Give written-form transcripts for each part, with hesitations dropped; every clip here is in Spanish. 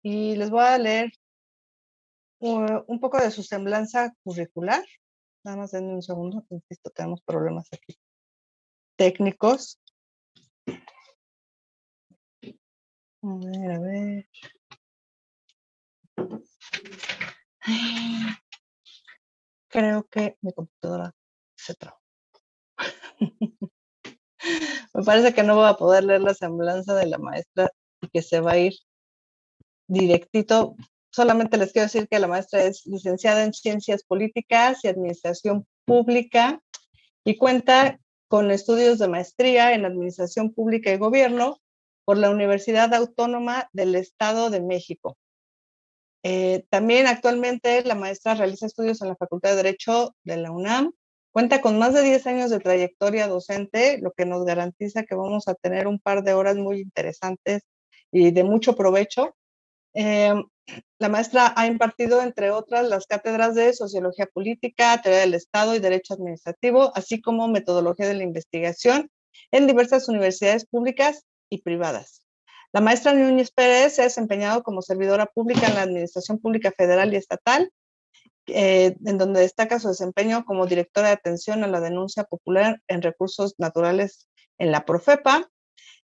y les voy a leer un poco de su semblanza curricular. Nada más denme un segundo, insisto, tenemos problemas aquí técnicos. A ver. Creo que mi computadora se trabó. Me parece que no voy a poder leer la semblanza de la maestra y que se va a ir directito. Solamente les quiero decir que la maestra es licenciada en Ciencias Políticas y Administración Pública y cuenta con estudios de maestría en Administración Pública y Gobierno por la Universidad Autónoma del Estado de México. También actualmente la maestra realiza estudios en la Facultad de Derecho de la UNAM. Cuenta con más de 10 años de trayectoria docente, lo que nos garantiza que vamos a tener un par de horas muy interesantes y de mucho provecho. La maestra ha impartido, entre otras, las cátedras de Sociología Política, Teoría del Estado y Derecho Administrativo, así como Metodología de la Investigación en diversas universidades públicas y privadas. La maestra Núñez Pérez se ha desempeñado como servidora pública en la Administración Pública Federal y Estatal, en donde destaca su desempeño como directora de atención a la denuncia popular en recursos naturales en la Profepa.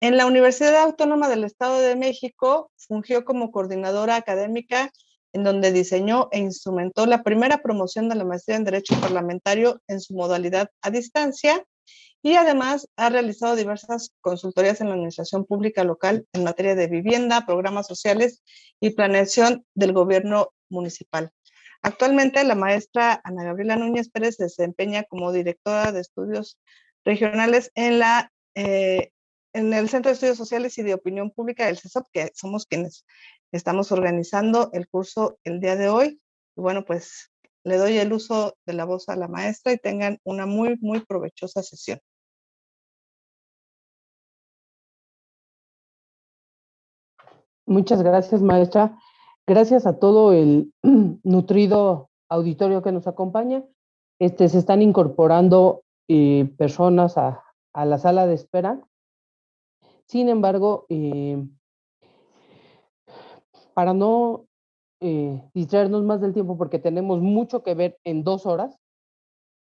En la Universidad Autónoma del Estado de México fungió como coordinadora académica, en donde diseñó e instrumentó la primera promoción de la maestría en Derecho Parlamentario en su modalidad a distancia, y además ha realizado diversas consultorías en la administración pública local en materia de vivienda, programas sociales y planeación del gobierno municipal. Actualmente, la maestra Ana Gabriela Núñez Pérez se desempeña como directora de estudios regionales en el Centro de Estudios Sociales y de Opinión Pública del CESOP, que somos quienes estamos organizando el curso el día de hoy. Y bueno, pues le doy el uso de la voz a la maestra y tengan una muy, muy provechosa sesión. Muchas gracias, maestra. Gracias a todo el nutrido auditorio que nos acompaña. Se están incorporando personas a la sala de espera. Sin embargo, para no distraernos más del tiempo, porque tenemos mucho que ver en 2 horas,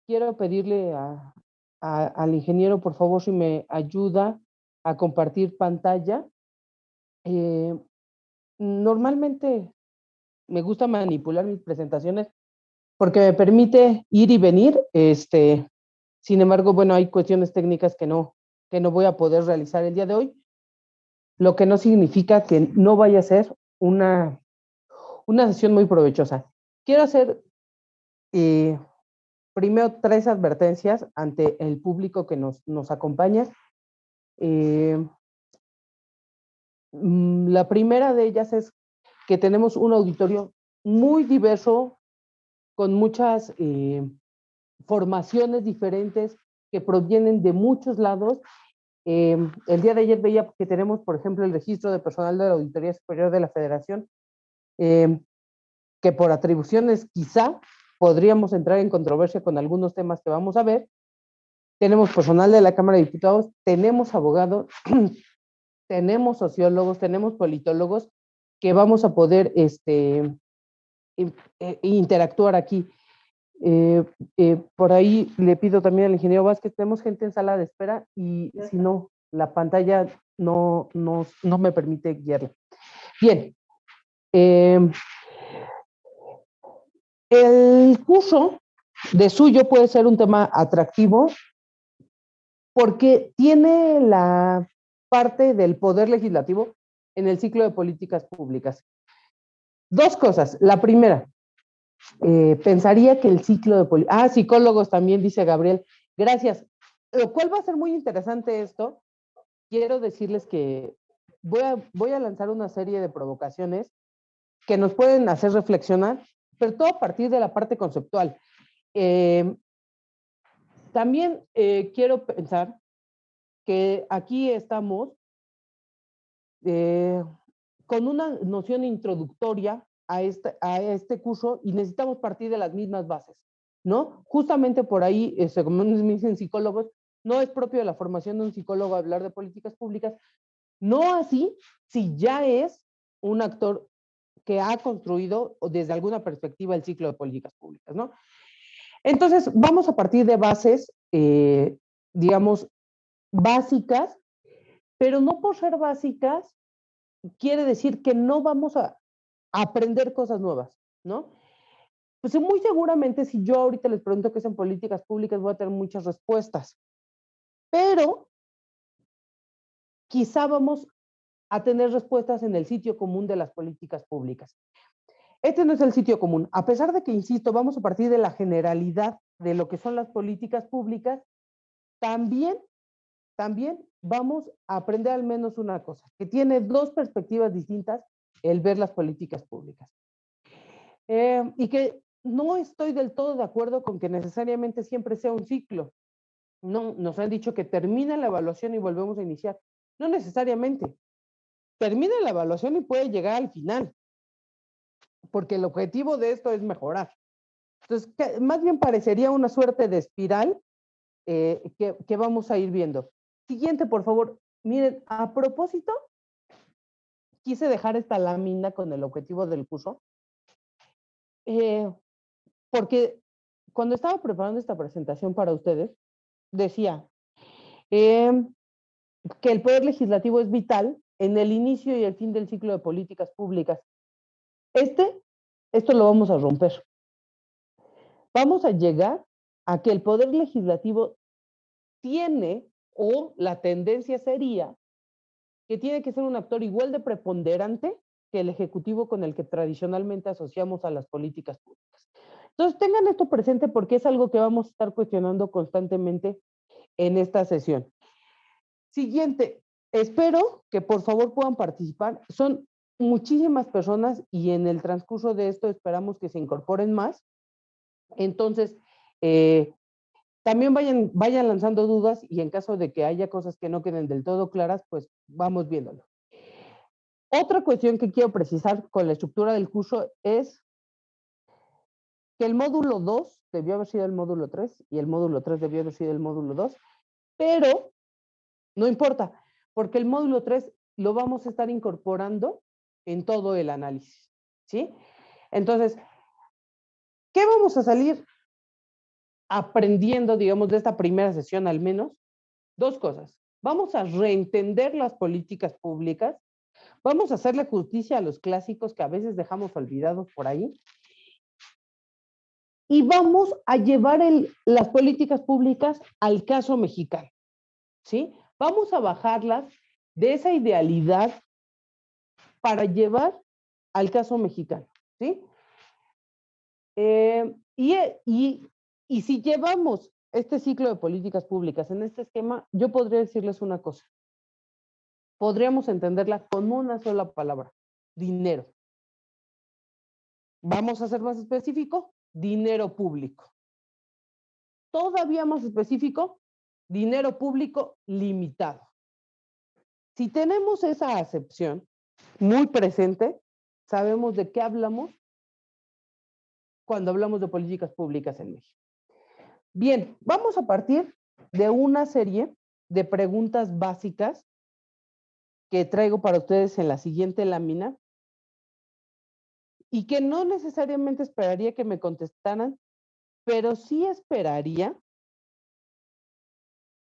quiero pedirle al ingeniero, por favor, si me ayuda a compartir pantalla. Normalmente me gusta manipular mis presentaciones porque me permite ir y venir. Sin embargo, bueno, hay cuestiones técnicas que no voy a poder realizar el día de hoy, lo que no significa que no vaya a ser una sesión muy provechosa. Quiero hacer primero 3 advertencias ante el público que nos acompaña. La primera de ellas es que tenemos un auditorio muy diverso, con muchas formaciones diferentes que provienen de muchos lados. El día de ayer veía que tenemos, por ejemplo, el registro de personal de la Auditoría Superior de la Federación, que por atribuciones quizá podríamos entrar en controversia con algunos temas que vamos a ver. Tenemos personal de la Cámara de Diputados, tenemos abogados, tenemos sociólogos, tenemos politólogos que vamos a poder interactuar aquí. Por ahí le pido también al ingeniero Vázquez, tenemos gente en sala de espera y si no, la pantalla no me permite guiarla. Bien, el curso de suyo puede ser un tema atractivo porque tiene la parte del poder legislativo en el ciclo de políticas públicas. 2 cosas. La primera, pensaría que el ciclo de psicólogos también, dice Gabriel. Gracias. Lo cual va a ser muy interesante esto. Quiero decirles que voy a lanzar una serie de provocaciones que nos pueden hacer reflexionar, pero todo a partir de la parte conceptual. También quiero pensar que aquí estamos con una noción introductoria a este curso y necesitamos partir de las mismas bases, ¿no? Justamente por ahí, como me dicen psicólogos, no es propio de la formación de un psicólogo hablar de políticas públicas, no así si ya es un actor que ha construido desde alguna perspectiva el ciclo de políticas públicas, ¿no? Entonces, vamos a partir de bases, digamos, básicas, pero no por ser básicas quiere decir que no vamos a aprender cosas nuevas, ¿no? Pues muy seguramente si yo ahorita les pregunto qué son políticas públicas voy a tener muchas respuestas, pero quizá vamos a tener respuestas en el sitio común de las políticas públicas. Este no es el sitio común. A pesar de que, insisto, vamos a partir de la generalidad de lo que son las políticas públicas, también vamos a aprender al menos una cosa, que tiene dos perspectivas distintas el ver las políticas públicas. Y que no estoy del todo de acuerdo con que necesariamente siempre sea un ciclo. No, nos han dicho que termina la evaluación y volvemos a iniciar. No necesariamente. Termina la evaluación y puede llegar al final, porque el objetivo de esto es mejorar. Entonces, más bien parecería una suerte de espiral que vamos a ir viendo. Siguiente, por favor. Miren, a propósito, quise dejar esta lámina con el objetivo del curso, porque cuando estaba preparando esta presentación para ustedes, decía que el poder legislativo es vital en el inicio y el fin del ciclo de políticas públicas. Esto lo vamos a romper. Vamos a llegar a que el poder legislativo tiene, o la tendencia sería, que tiene que ser un actor igual de preponderante que el ejecutivo con el que tradicionalmente asociamos a las políticas públicas. Entonces, tengan esto presente porque es algo que vamos a estar cuestionando constantemente en esta sesión. Siguiente, espero que por favor puedan participar. Son muchísimas personas y en el transcurso de esto esperamos que se incorporen más. Entonces, también vayan lanzando dudas y en caso de que haya cosas que no queden del todo claras, pues vamos viéndolo. Otra cuestión que quiero precisar con la estructura del curso es que el módulo 2 debió haber sido el módulo 3 y el módulo 3 debió haber sido el módulo 2, pero no importa, porque el módulo 3 lo vamos a estar incorporando en todo el análisis, ¿sí? Entonces, ¿qué vamos a salir aprendiendo, digamos, de esta primera sesión al menos? Dos cosas. Vamos a reentender las políticas públicas, vamos a hacerle justicia a los clásicos que a veces dejamos olvidados por ahí, y vamos a llevar las políticas públicas al caso mexicano, ¿sí? Vamos a bajarlas de esa idealidad para llevar al caso mexicano, ¿sí? Y si llevamos este ciclo de políticas públicas en este esquema, yo podría decirles una cosa. Podríamos entenderla con una sola palabra: dinero. Vamos a ser más específico: dinero público. Todavía más específico: dinero público limitado. Si tenemos esa acepción muy presente, sabemos de qué hablamos cuando hablamos de políticas públicas en México. Bien, vamos a partir de una serie de preguntas básicas que traigo para ustedes en la siguiente lámina y que no necesariamente esperaría que me contestaran, pero sí esperaría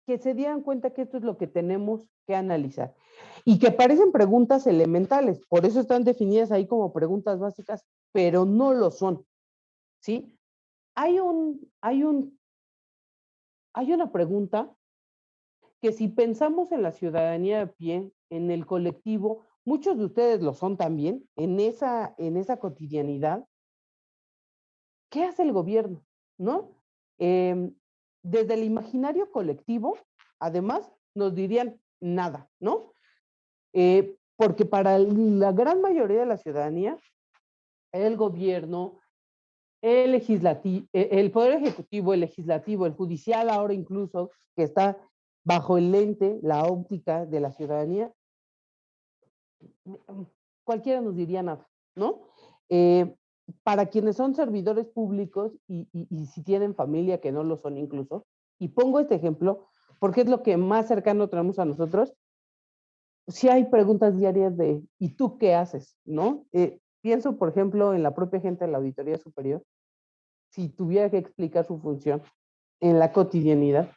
que se dieran cuenta que esto es lo que tenemos que analizar y que parecen preguntas elementales, por eso están definidas ahí como preguntas básicas, pero no lo son, ¿sí? Hay una pregunta que, si pensamos en la ciudadanía de pie, en el colectivo, muchos de ustedes lo son también, en esa cotidianidad, ¿qué hace el gobierno? ¿No? Desde el imaginario colectivo, además, nos dirían nada, ¿no? Porque para la gran mayoría de la ciudadanía, el gobierno, el poder ejecutivo, el legislativo, el judicial, ahora incluso, que está bajo el lente, la óptica de la ciudadanía, cualquiera nos diría nada, ¿no? Para quienes son servidores públicos y si tienen familia, que no lo son incluso, y pongo este ejemplo porque es lo que más cercano tenemos a nosotros, sí hay preguntas diarias de ¿y tú qué haces? ¿No? pienso, por ejemplo, en la propia gente de la Auditoría Superior, si tuviera que explicar su función en la cotidianidad,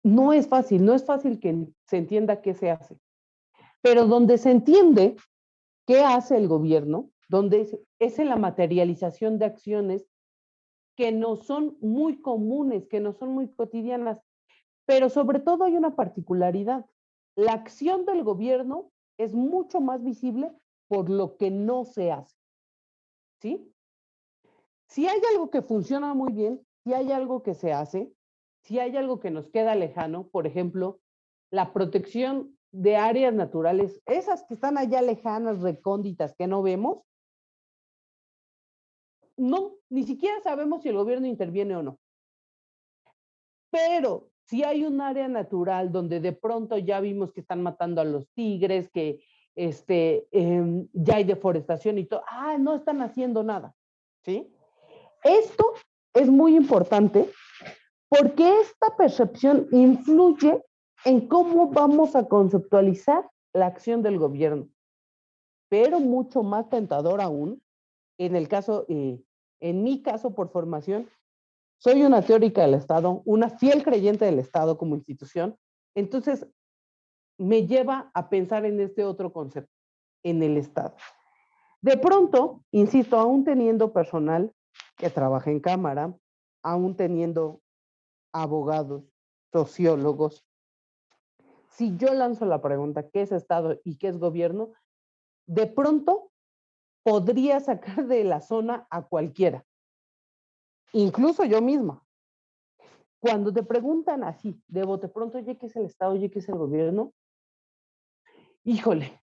no es fácil que se entienda qué se hace. Pero donde se entiende qué hace el gobierno, donde es en la materialización de acciones que no son muy comunes, que no son muy cotidianas, pero sobre todo hay una particularidad. La acción del gobierno es mucho más visible por lo que no se hace, ¿sí? Si hay algo que funciona muy bien, si hay algo que se hace, si hay algo que nos queda lejano, por ejemplo, la protección de áreas naturales, esas que están allá lejanas, recónditas, que no vemos, no, ni siquiera sabemos si el gobierno interviene o no. Pero si hay un área natural donde de pronto ya vimos que están matando a los tigres, que ya hay deforestación y todo, no están haciendo nada, ¿sí? Esto es muy importante porque esta percepción influye en cómo vamos a conceptualizar la acción del gobierno. Pero mucho más tentador aún, en el caso, en mi caso por formación, soy una teórica del Estado, una fiel creyente del Estado como institución, entonces me lleva a pensar en este otro concepto, en el Estado. De pronto, insisto, aún teniendo personal que trabaja en cámara, aún teniendo abogados, sociólogos, si yo lanzo la pregunta, ¿qué es Estado y qué es gobierno? De pronto podría sacar de la zona a cualquiera, incluso yo misma. Cuando te preguntan así, de pronto, oye, ¿qué es el Estado? Oye, ¿qué es el gobierno? Híjole,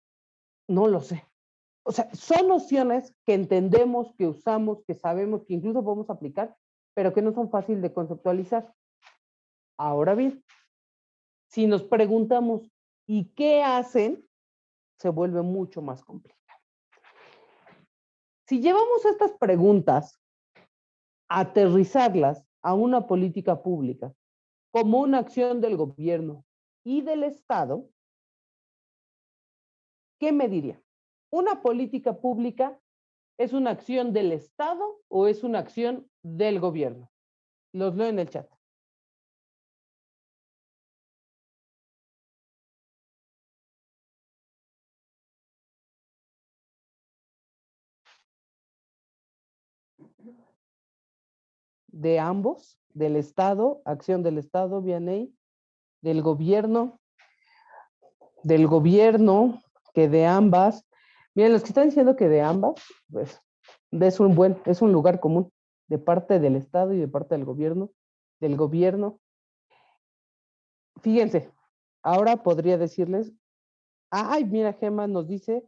no lo sé. O sea, son nociones que entendemos, que usamos, que sabemos, que incluso podemos aplicar, pero que no son fáciles de conceptualizar. Ahora bien, si nos preguntamos, ¿y qué hacen? Se vuelve mucho más complicado. Si llevamos estas preguntas a aterrizarlas a una política pública como una acción del gobierno y del Estado, ¿qué me diría? ¿Una política pública es una acción del Estado o es una acción del gobierno? Los leo en el chat. De ambos, del Estado, acción del Estado, Vianey, del gobierno, que de ambas. Miren, los que están diciendo que de ambas, pues es un lugar común de parte del Estado y de parte del gobierno. Fíjense, ahora podría decirles, mira, Gema nos dice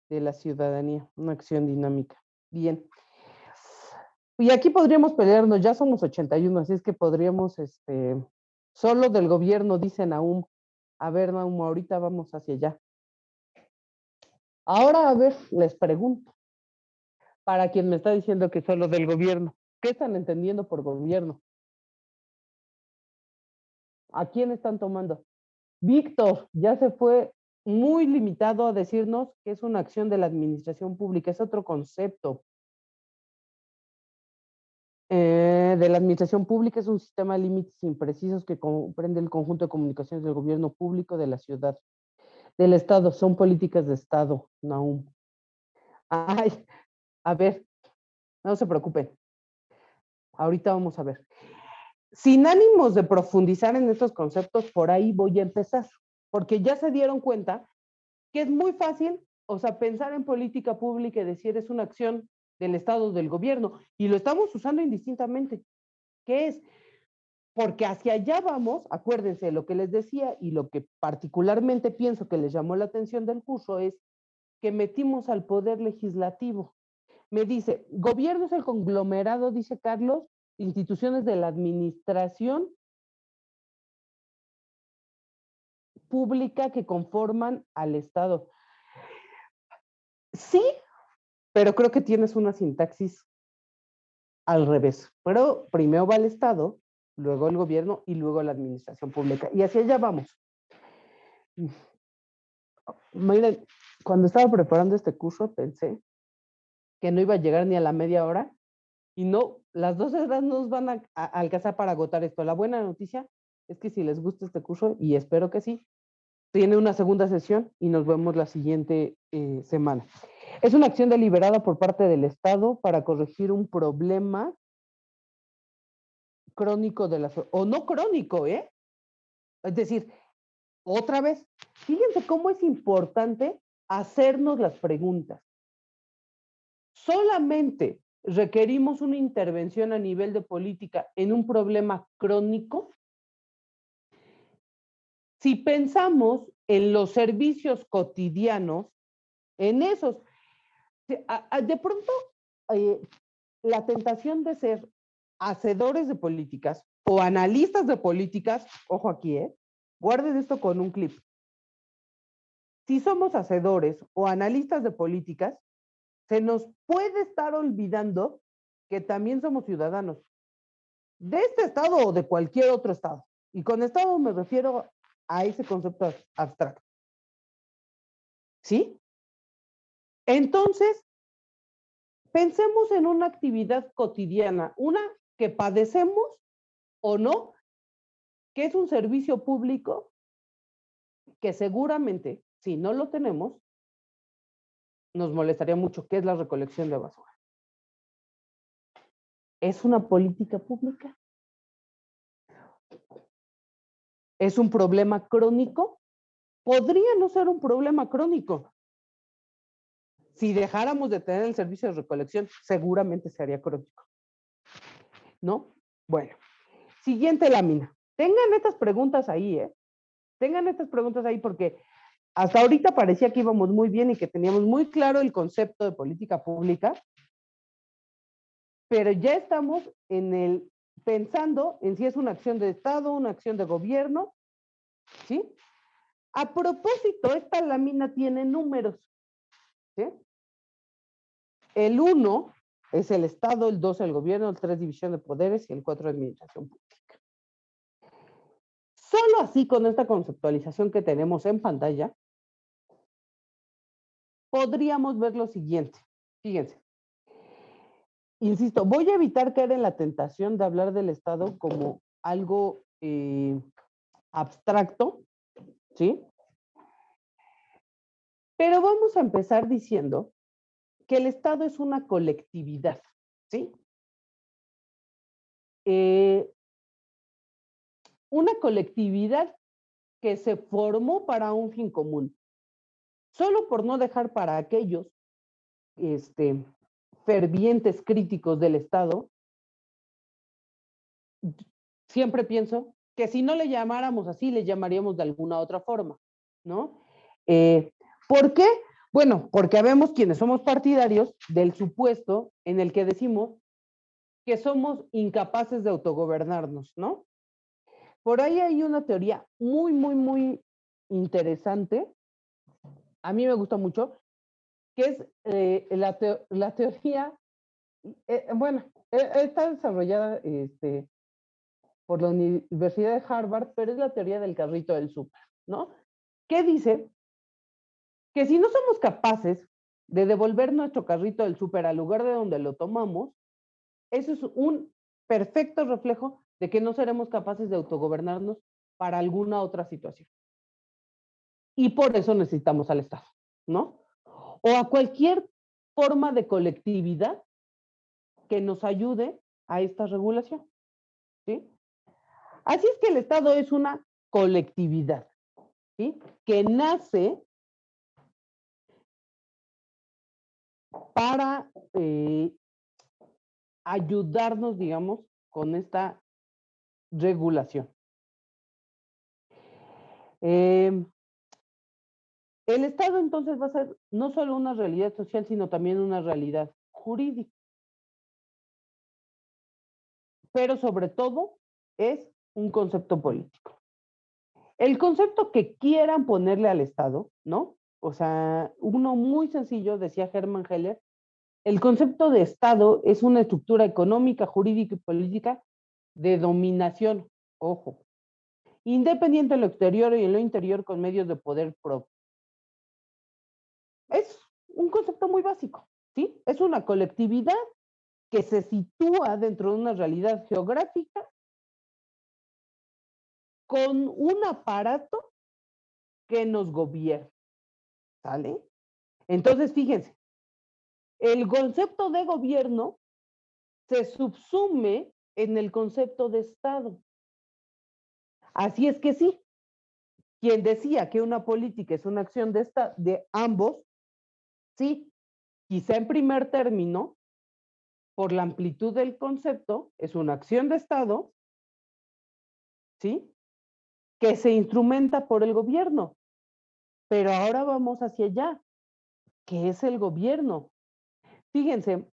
de la ciudadanía, una acción dinámica. Bien. Y aquí podríamos pelearnos, ya somos 81, así es que podríamos, solo del gobierno, dice Nahum. A ver, Nahum, ahorita vamos hacia allá. Ahora, a ver, les pregunto, para quien me está diciendo que solo del gobierno, ¿qué están entendiendo por gobierno? ¿A quién están tomando? Víctor ya se fue muy limitado a decirnos que es una acción de la administración pública, es otro concepto. De la administración pública es un sistema de límites imprecisos que comprende el conjunto de comunicaciones del gobierno público de la ciudad. Del Estado, son políticas de Estado, Nahum. A ver, no se preocupen. Ahorita vamos a ver. Sin ánimos de profundizar en estos conceptos, por ahí voy a empezar, porque ya se dieron cuenta que es muy fácil, o sea, pensar en política pública y decir es una acción del Estado, del gobierno, y lo estamos usando indistintamente. ¿Qué es? Porque hacia allá vamos, acuérdense, lo que les decía y lo que particularmente pienso que les llamó la atención del curso es que metimos al poder legislativo. Me dice, gobierno es el conglomerado, dice Carlos, instituciones de la administración pública que conforman al Estado. Sí, pero creo que tienes una sintaxis al revés. Pero primero va el Estado, luego el gobierno y luego la administración pública. Y hacia allá vamos. Miren, cuando estaba preparando este curso pensé que no iba a llegar ni a la media hora, y no, las 2 horas no nos van a alcanzar para agotar esto. La buena noticia es que si les gusta este curso, y espero que sí, tiene una segunda sesión y nos vemos la siguiente semana. Es una acción deliberada por parte del Estado para corregir un problema crónico de la o no crónico, ¿eh? Es decir, otra vez, fíjense cómo es importante hacernos las preguntas. Solamente requerimos una intervención a nivel de política en un problema crónico si pensamos en los servicios cotidianos, en esos. De pronto, la tentación de ser hacedores de políticas o analistas de políticas, ojo aquí, guarden esto con un clip. Si somos hacedores o analistas de políticas, se nos puede estar olvidando que también somos ciudadanos de este estado o de cualquier otro estado. Y con estado me refiero a ese concepto abstracto. ¿Sí? Entonces, pensemos en una actividad cotidiana, una que padecemos o no, que es un servicio público que seguramente, si no lo tenemos, nos molestaría mucho, que es la recolección de basura. ¿Es una política pública? ¿Es un problema crónico? Podría no ser un problema crónico. Si dejáramos de tener el servicio de recolección, seguramente sería crónico. ¿No? Bueno, siguiente lámina. Tengan estas preguntas ahí, Tengan estas preguntas ahí porque hasta ahorita parecía que íbamos muy bien y que teníamos muy claro el concepto de política pública, pero ya estamos pensando en si es una acción de Estado, una acción de gobierno, ¿sí? A propósito, esta lámina tiene números, ¿sí? El 1 es el Estado, el 2 el gobierno, el 3 división de poderes y el 4 administración pública. Solo así, con esta conceptualización que tenemos en pantalla, podríamos ver lo siguiente. Fíjense. Insisto, voy a evitar caer en la tentación de hablar del Estado como algo abstracto, ¿sí? Pero vamos a empezar diciendo que el Estado es una colectividad, ¿sí? Una colectividad que se formó para un fin común, solo por no dejar para aquellos fervientes críticos del Estado, siempre pienso que si no le llamáramos así, le llamaríamos de alguna otra forma, ¿no? ¿Por qué? Bueno, porque habemos quienes somos partidarios del supuesto en el que decimos que somos incapaces de autogobernarnos, ¿no? Por ahí hay una teoría muy, muy, muy interesante, a mí me gusta mucho, que es la teoría, bueno, está desarrollada por la Universidad de Harvard, pero es la teoría del carrito del súper, ¿no? Que dice que si no somos capaces de devolver nuestro carrito del súper al lugar de donde lo tomamos, eso es un perfecto reflejo de que no seremos capaces de autogobernarnos para alguna otra situación. Y por eso necesitamos al Estado, ¿no? O a cualquier forma de colectividad que nos ayude a esta regulación, ¿sí? Así es que el Estado es una colectividad, ¿sí? Que nace para ayudarnos, digamos, con esta regulación. El Estado entonces va a ser no solo una realidad social, sino también una realidad jurídica. Pero sobre todo es un concepto político. El concepto que quieran ponerle al Estado, ¿no? O sea, uno muy sencillo, decía Hermann Heller, el concepto de Estado es una estructura económica, jurídica y política de dominación, ojo, independiente en lo exterior y en lo interior con medios de poder propio. Es un concepto muy básico, ¿sí? Es una colectividad que se sitúa dentro de una realidad geográfica con un aparato que nos gobierna, ¿sale? Entonces, fíjense, el concepto de gobierno se subsume en el concepto de Estado. Así es que sí, quien decía que una política es una acción de ambos, sí, quizá en primer término, por la amplitud del concepto, es una acción de Estado, ¿sí? Que se instrumenta por el gobierno. Pero ahora vamos hacia allá. ¿Qué es el gobierno? Fíjense,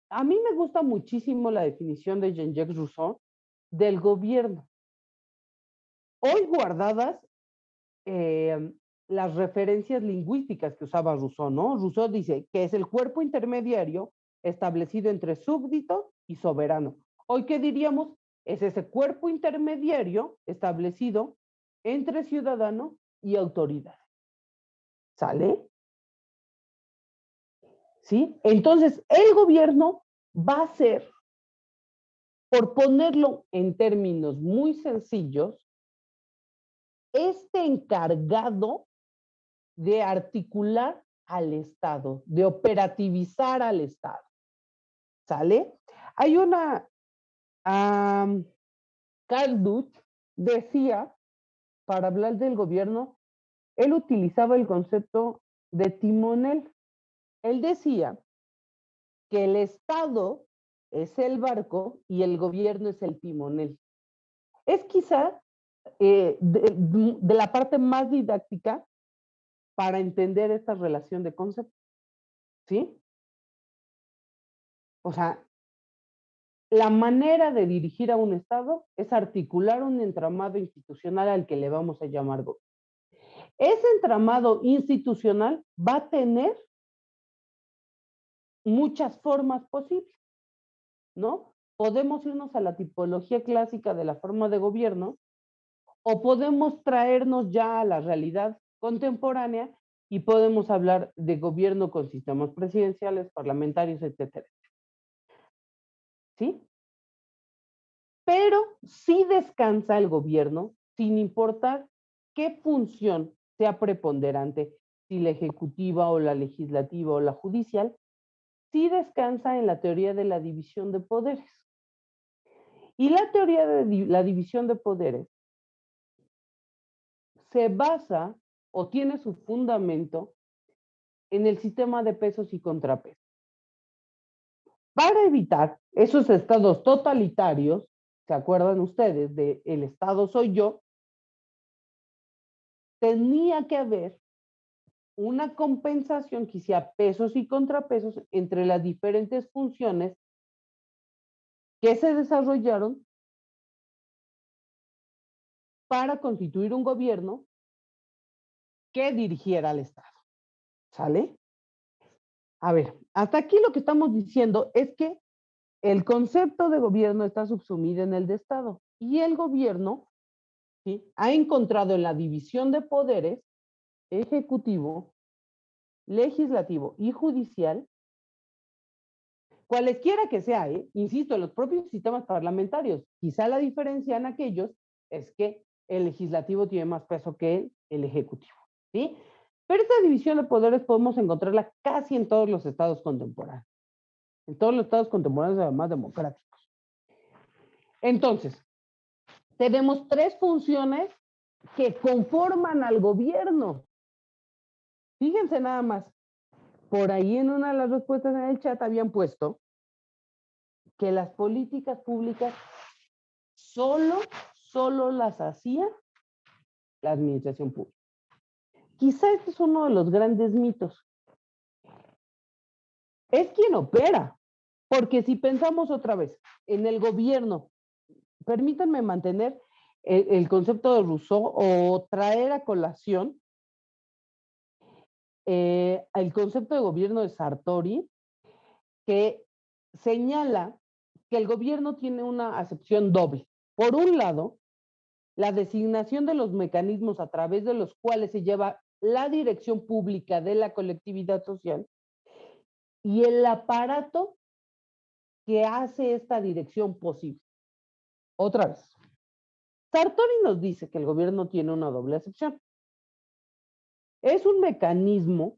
a mí me gusta muchísimo la definición de Jean-Jacques Rousseau del gobierno. Hoy guardadas las referencias lingüísticas que usaba Rousseau, ¿no? Rousseau dice que es el cuerpo intermediario establecido entre súbdito y soberano. Hoy, ¿qué diríamos? Es ese cuerpo intermediario establecido entre ciudadano y autoridad. ¿Sale? ¿Sí? Entonces, el gobierno va a ser, por ponerlo en términos muy sencillos, este encargado de articular al Estado, de operativizar al Estado. ¿Sale? Hay una, Carl Dutch decía, para hablar del gobierno, él utilizaba el concepto de timonel. Él decía que el Estado es el barco y el gobierno es el timonel. Es quizá de la parte más didáctica para entender esta relación de conceptos, ¿sí? O sea, la manera de dirigir a un Estado es articular un entramado institucional al que le vamos a llamar gobierno. Ese entramado institucional va a tener muchas formas posibles, ¿no? Podemos irnos a la tipología clásica de la forma de gobierno o podemos traernos ya a la realidad contemporánea y podemos hablar de gobierno con sistemas presidenciales, parlamentarios, etcétera. ¿Sí? Pero sí descansa el gobierno sin importar qué función sea preponderante, si la ejecutiva o la legislativa o la judicial, sí descansa en la teoría de la división de poderes. Y la teoría de la división de poderes se basa o tiene su fundamento en el sistema de pesos y contrapesos. Para evitar esos estados totalitarios, ¿se acuerdan ustedes de el Estado soy yo? Tenía que haber una compensación que sea pesos y contrapesos entre las diferentes funciones que se desarrollaron para constituir un gobierno que dirigiera al Estado. ¿Sale? A ver, hasta aquí lo que estamos diciendo es que el concepto de gobierno está subsumido en el de Estado y el gobierno, ¿sí?, ha encontrado en la división de poderes ejecutivo, legislativo y judicial, cualesquiera que sea, insisto, en los propios sistemas parlamentarios. Quizá la diferencia en aquellos es que el legislativo tiene más peso que el ejecutivo, ¿sí? Pero esta división de poderes podemos encontrarla casi en todos los estados contemporáneos. En todos los estados contemporáneos, además democráticos. Entonces, tenemos tres funciones que conforman al gobierno. Fíjense nada más, por ahí en una de las respuestas en el chat habían puesto que las políticas públicas solo las hacía la administración pública. Quizá este es uno de los grandes mitos. Es quien opera, porque si pensamos otra vez en el gobierno, permítanme mantener el concepto de Rousseau o traer a colación el concepto de gobierno de Sartori, que señala que el gobierno tiene una acepción doble. Por un lado, la designación de los mecanismos a través de los cuales se lleva la dirección pública de la colectividad social, y el aparato que hace esta dirección posible. Otra vez, Sartori nos dice que el gobierno tiene una doble acepción. Es un mecanismo,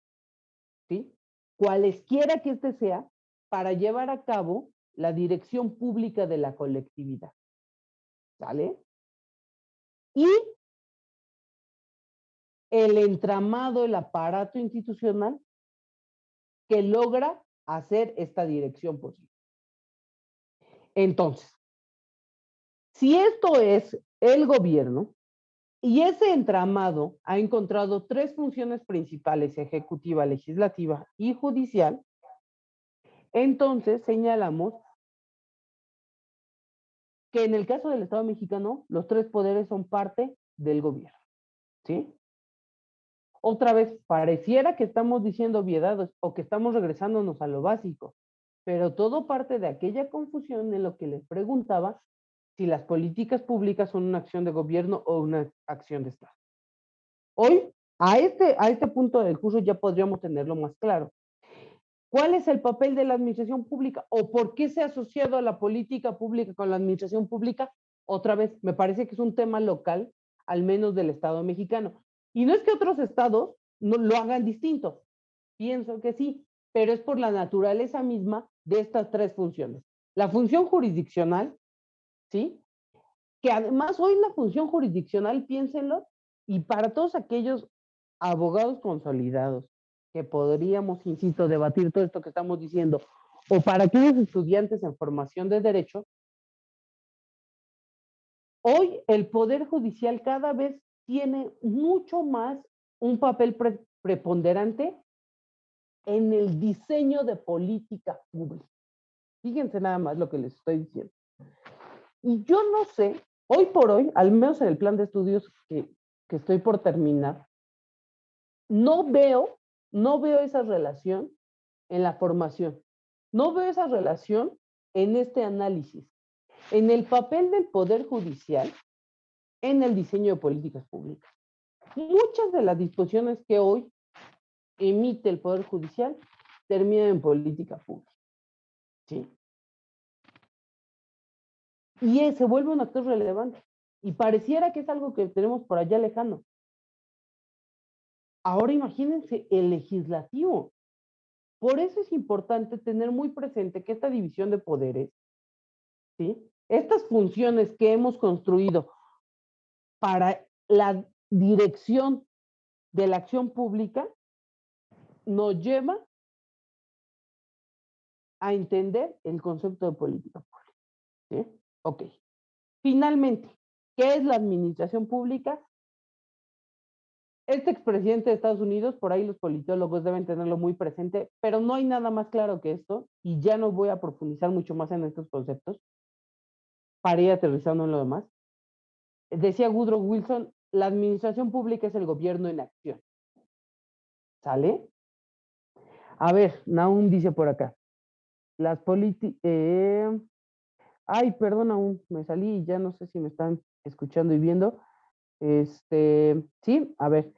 ¿sí?, cualesquiera que este sea, para llevar a cabo la dirección pública de la colectividad. ¿Sale? Y el entramado, el aparato institucional que logra hacer esta dirección posible. Entonces, si esto es el gobierno y ese entramado ha encontrado tres funciones principales: ejecutiva, legislativa y judicial, entonces señalamos que en el caso del Estado mexicano, los tres poderes son parte del gobierno, ¿sí? Otra vez, pareciera que estamos diciendo obviedades o que estamos regresándonos a lo básico, pero todo parte de aquella confusión en lo que les preguntaba si las políticas públicas son una acción de gobierno o una acción de Estado. Hoy, a este punto del curso ya podríamos tenerlo más claro. ¿Cuál es el papel de la administración pública o por qué se ha asociado a la política pública con la administración pública? Otra vez, me parece que es un tema local, al menos del Estado mexicano. Y no es que otros estados no lo hagan distinto, pienso que sí, pero es por la naturaleza misma de estas tres funciones. La función jurisdiccional, ¿sí?, que además hoy la función jurisdiccional, piénsenlo, y para todos aquellos abogados consolidados que podríamos, insisto, debatir todo esto que estamos diciendo, o para aquellos estudiantes en formación de derecho, hoy el Poder Judicial cada vez tiene mucho más un papel preponderante en el diseño de política pública. Fíjense nada más lo que les estoy diciendo. Y yo no sé, hoy por hoy, al menos en el plan de estudios que estoy por terminar, no veo esa relación en la formación. No veo esa relación en este análisis, en el papel del Poder Judicial en el diseño de políticas públicas. Muchas de las disposiciones que hoy emite el Poder Judicial terminan en política pública. ¿Sí? Y se vuelve un actor relevante. Y pareciera que es algo que tenemos por allá lejano. Ahora imagínense el legislativo. Por eso es importante tener muy presente que esta división de poderes, ¿sí?, estas funciones que hemos construido para la dirección de la acción pública, nos lleva a entender el concepto de política pública. ¿Sí? Ok. Finalmente, ¿qué es la administración pública? Este expresidente de Estados Unidos, por ahí los politólogos deben tenerlo muy presente, pero no hay nada más claro que esto, y ya no voy a profundizar mucho más en estos conceptos para ir aterrizando en lo demás. Decía Woodrow Wilson, la administración pública es el gobierno en acción. ¿Sale? A ver, Nahum dice por acá, las políticas... ay, perdón, aún me salí y ya no sé si me están escuchando y viendo. Sí, a ver.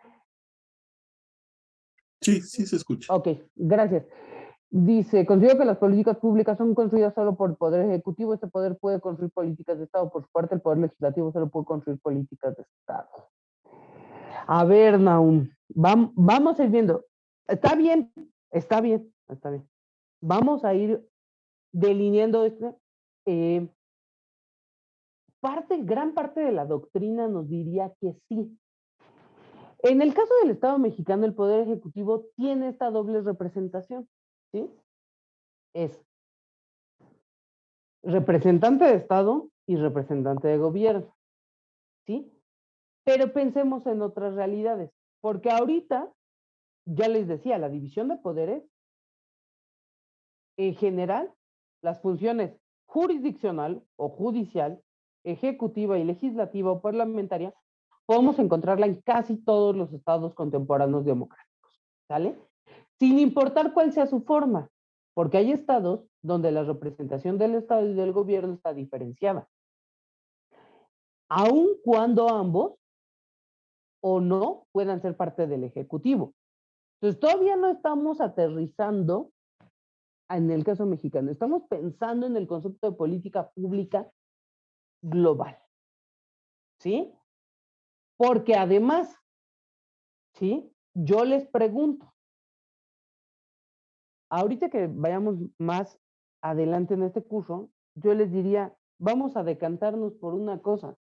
Sí, sí se escucha. Ok, gracias. Dice, considero que las políticas públicas son construidas solo por el Poder Ejecutivo. Este poder puede construir políticas de Estado. Por su parte, el Poder Legislativo solo puede construir políticas de Estado. A ver, Nahum, vamos a ir viendo. Está bien, está bien, está bien. Vamos a ir delineando esto. Gran parte de la doctrina nos diría que sí. En el caso del Estado mexicano, el Poder Ejecutivo tiene esta doble representación, ¿sí? Es representante de Estado y representante de gobierno, ¿sí? Pero pensemos en otras realidades, porque ahorita, ya les decía, la división de poderes, en general, las funciones jurisdiccional o judicial, ejecutiva y legislativa o parlamentaria, podemos encontrarla en casi todos los estados contemporáneos democráticos, ¿sale? Sin importar cuál sea su forma, porque hay estados donde la representación del Estado y del gobierno está diferenciada, aun cuando ambos o no puedan ser parte del Ejecutivo. Entonces, todavía no estamos aterrizando en el caso mexicano. Estamos pensando en el concepto de política pública global, ¿sí? Porque además, ¿sí? Yo les pregunto, ahorita que vayamos más adelante en este curso, yo les diría, vamos a decantarnos por una cosa,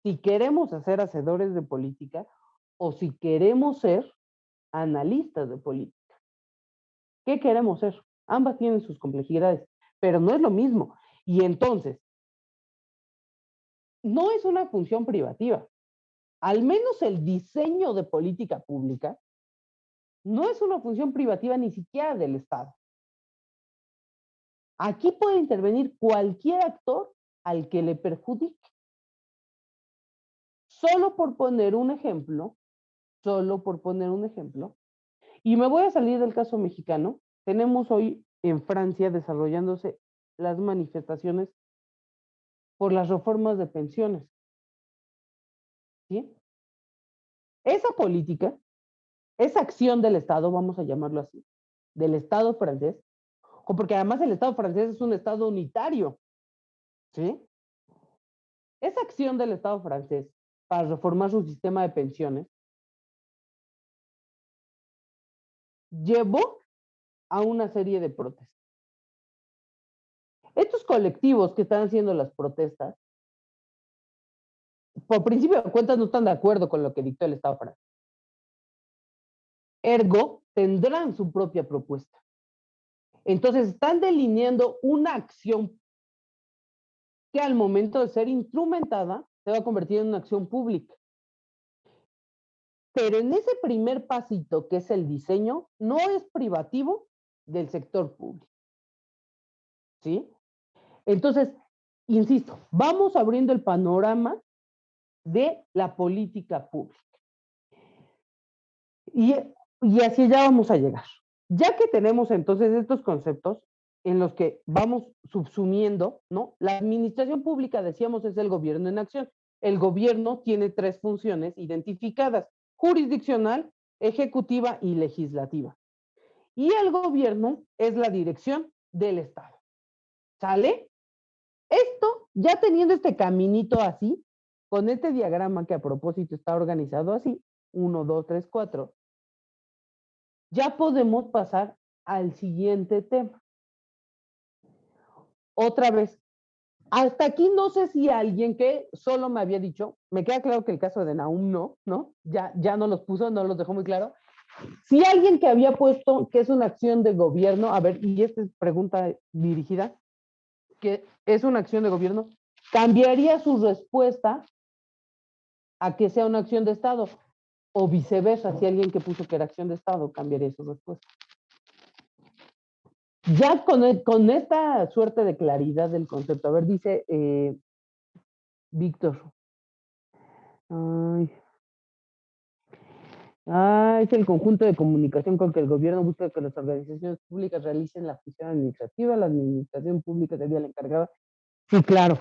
si queremos ser hacedores de política o si queremos ser analistas de política. ¿Qué queremos ser? Ambas tienen sus complejidades, pero no es lo mismo. Y entonces, no es una función privativa. Al menos el diseño de política pública no es una función privativa ni siquiera del Estado. Aquí puede intervenir cualquier actor al que le perjudique. Solo por poner un ejemplo, y me voy a salir del caso mexicano, tenemos hoy en Francia desarrollándose las manifestaciones por las reformas de pensiones. ¿Sí? Esa política, esa acción del Estado, vamos a llamarlo así, del Estado francés, porque además el Estado francés es un Estado unitario, ¿sí? Esa acción del Estado francés para reformar su sistema de pensiones llevó a una serie de protestas. Estos colectivos que están haciendo las protestas, por principio de cuentas, no están de acuerdo con lo que dictó el Estado francés. Ergo, tendrán su propia propuesta. Entonces, están delineando una acción que al momento de ser instrumentada se va a convertir en una acción pública. Pero en ese primer pasito, que es el diseño, no es privativo del sector público. ¿Sí? Entonces, insisto, vamos abriendo el panorama de la política pública. Y hacia allá vamos a llegar. Ya que tenemos entonces estos conceptos en los que vamos subsumiendo, ¿no? La administración pública, decíamos, es el gobierno en acción. El gobierno tiene 3 funciones identificadas: jurisdiccional, ejecutiva y legislativa. Y el gobierno es la dirección del Estado. ¿Sale? Esto, ya teniendo este caminito así, con este diagrama que a propósito está organizado así, 1, 2, 3, 4, ya podemos pasar al siguiente tema. Otra vez, hasta aquí no sé si alguien que solo me había dicho, me queda claro que el caso de Nahum no, ya no los puso, no los dejó muy claro. Si alguien que había puesto que es una acción de gobierno, a ver, y esta es pregunta dirigida, que es una acción de gobierno, ¿cambiaría su respuesta a que sea una acción de Estado? O viceversa, si alguien que puso que era acción de Estado, cambiaría su respuesta. Ya con esta suerte de claridad del concepto, a ver, dice Víctor. Es el conjunto de comunicación con que el gobierno busca que las organizaciones públicas realicen la función administrativa, la administración pública sería la encargada. Sí, claro.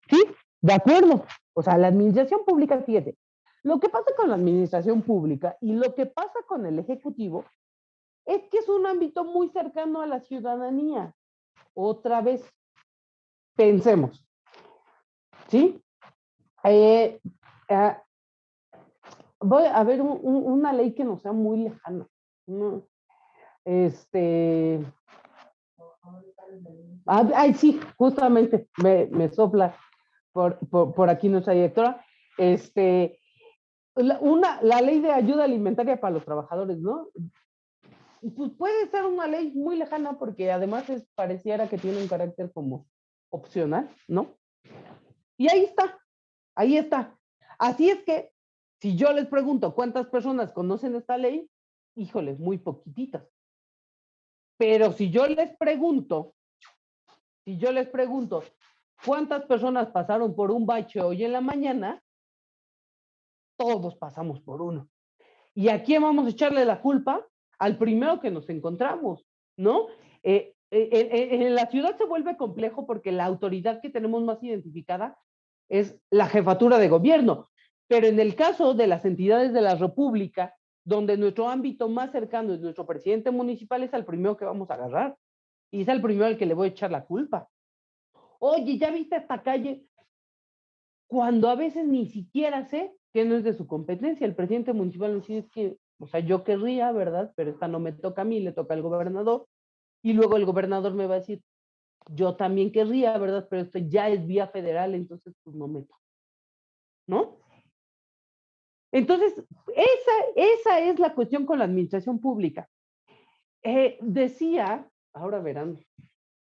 Sí, de acuerdo. O sea, la administración pública, fíjate, lo que pasa con la administración pública y lo que pasa con el ejecutivo es que es un ámbito muy cercano a la ciudadanía. Otra vez, pensemos, ¿sí? Voy a ver una ley que no sea muy lejana. Ay, sí, justamente me sopla por aquí nuestra directora. La ley de ayuda alimentaria para los trabajadores, ¿no? Pues puede ser una ley muy lejana porque además pareciera que tiene un carácter como opcional, ¿no? Y ahí está. Así es que, si yo les pregunto cuántas personas conocen esta ley, híjole, muy poquititas. Pero si yo les pregunto cuántas personas pasaron por un bache hoy en la mañana, todos pasamos por uno. ¿Y a quién vamos a echarle la culpa? Al primero que nos encontramos, ¿no? En la ciudad se vuelve complejo porque la autoridad que tenemos más identificada es la jefatura de gobierno, pero en el caso de las entidades de la República, donde nuestro ámbito más cercano es nuestro presidente municipal, es al primero que vamos a agarrar. y es el primero al que le voy a echar la culpa. Oye, ¿ya viste esta calle? Cuando a veces ni siquiera sé que no es de su competencia. El presidente municipal me dice, es que, o sea, yo querría, ¿verdad? Pero esta no me toca a mí, le toca al gobernador. Y luego el gobernador me va a decir, yo también querría, ¿verdad? Pero esto ya es vía federal, entonces pues no me toca, ¿no? Entonces, esa es la cuestión con la administración pública. Decía, ahora verán,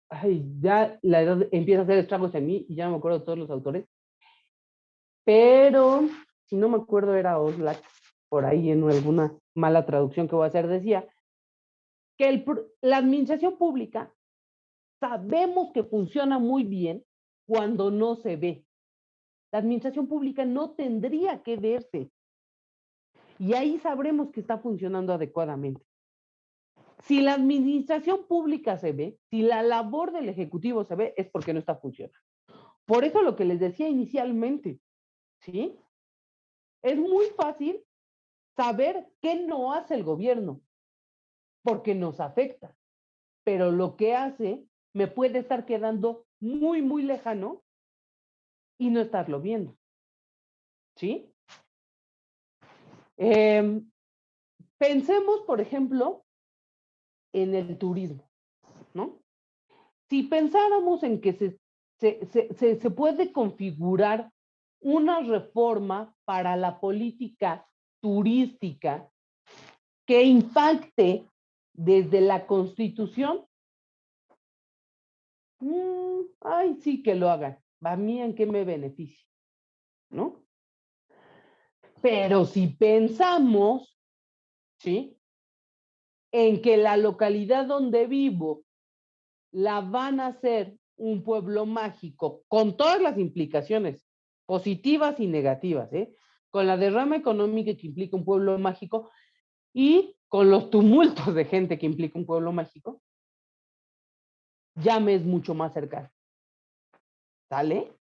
ay, ya la edad empieza a hacer estragos en mí y ya no me acuerdo de todos los autores, pero si no me acuerdo era Oslac, por ahí en alguna mala traducción que voy a hacer, decía que la administración pública sabemos que funciona muy bien cuando no se ve. La administración pública no tendría que verse y ahí sabremos que está funcionando adecuadamente. Si la administración pública se ve, si la labor del Ejecutivo se ve, es porque no está funcionando. Por eso lo que les decía inicialmente, ¿sí? Es muy fácil saber qué no hace el gobierno, porque nos afecta, pero lo que hace me puede estar quedando muy, muy lejano y no estarlo viendo, ¿sí? Pensemos, por ejemplo, en el turismo, ¿no? Si pensáramos en que se puede configurar una reforma para la política turística que impacte desde la Constitución, ay, sí que lo hagan. ¿A mí en qué me beneficia? ¿No? Pero si pensamos, ¿sí? En que la localidad donde vivo la van a hacer un pueblo mágico, con todas las implicaciones positivas y negativas, ¿eh? Con la derrama económica que implica un pueblo mágico y con los tumultos de gente que implica un pueblo mágico, ya me es mucho más cercano. ¿Sale?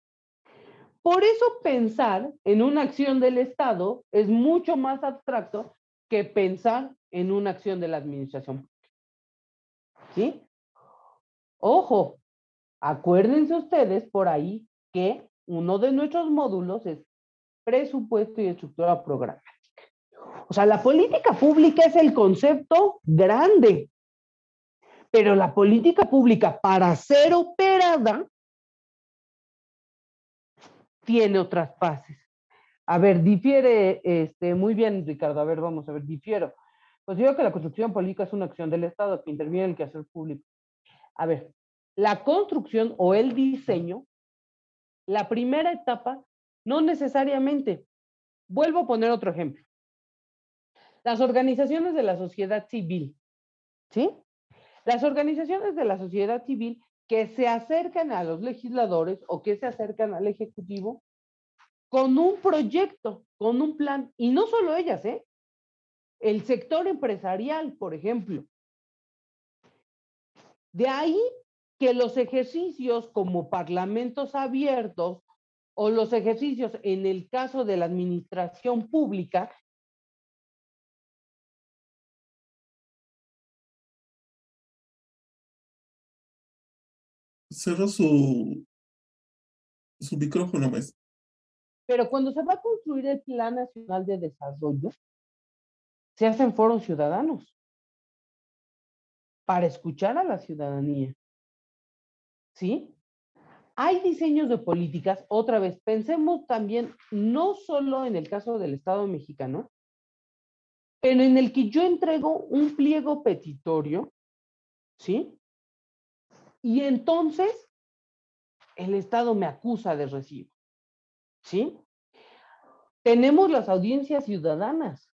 Por eso pensar en una acción del Estado es mucho más abstracto que pensar en una acción de la administración. ¿Sí? Ojo, acuérdense ustedes por ahí que uno de nuestros módulos es presupuesto y estructura programática. O sea, la política pública es el concepto grande, pero la política pública para ser operada tiene otras fases. A ver, difiere, muy bien, Ricardo, a ver, vamos a ver, difiero. Considero que la construcción política es una acción del Estado que interviene en el quehacer público. A ver, la construcción o el diseño, la primera etapa, no necesariamente. Vuelvo a poner otro ejemplo. Las organizaciones de la sociedad civil, ¿sí? Las organizaciones de la sociedad civil que se acercan a los legisladores o que se acercan al Ejecutivo con un proyecto, con un plan, y no solo ellas, ¿eh? El sector empresarial, por ejemplo. De ahí que los ejercicios como parlamentos abiertos o los ejercicios en el caso de la administración pública. Cerró su micrófono, maestro. Pero cuando se va a construir el Plan Nacional de Desarrollo, se hacen foros ciudadanos para escuchar a la ciudadanía. ¿Sí? Hay diseños de políticas, otra vez, pensemos también no solo en el caso del Estado mexicano, pero en el que yo entrego un pliego petitorio, ¿sí? Y entonces el Estado me acusa de recibo, ¿sí? Tenemos las audiencias ciudadanas,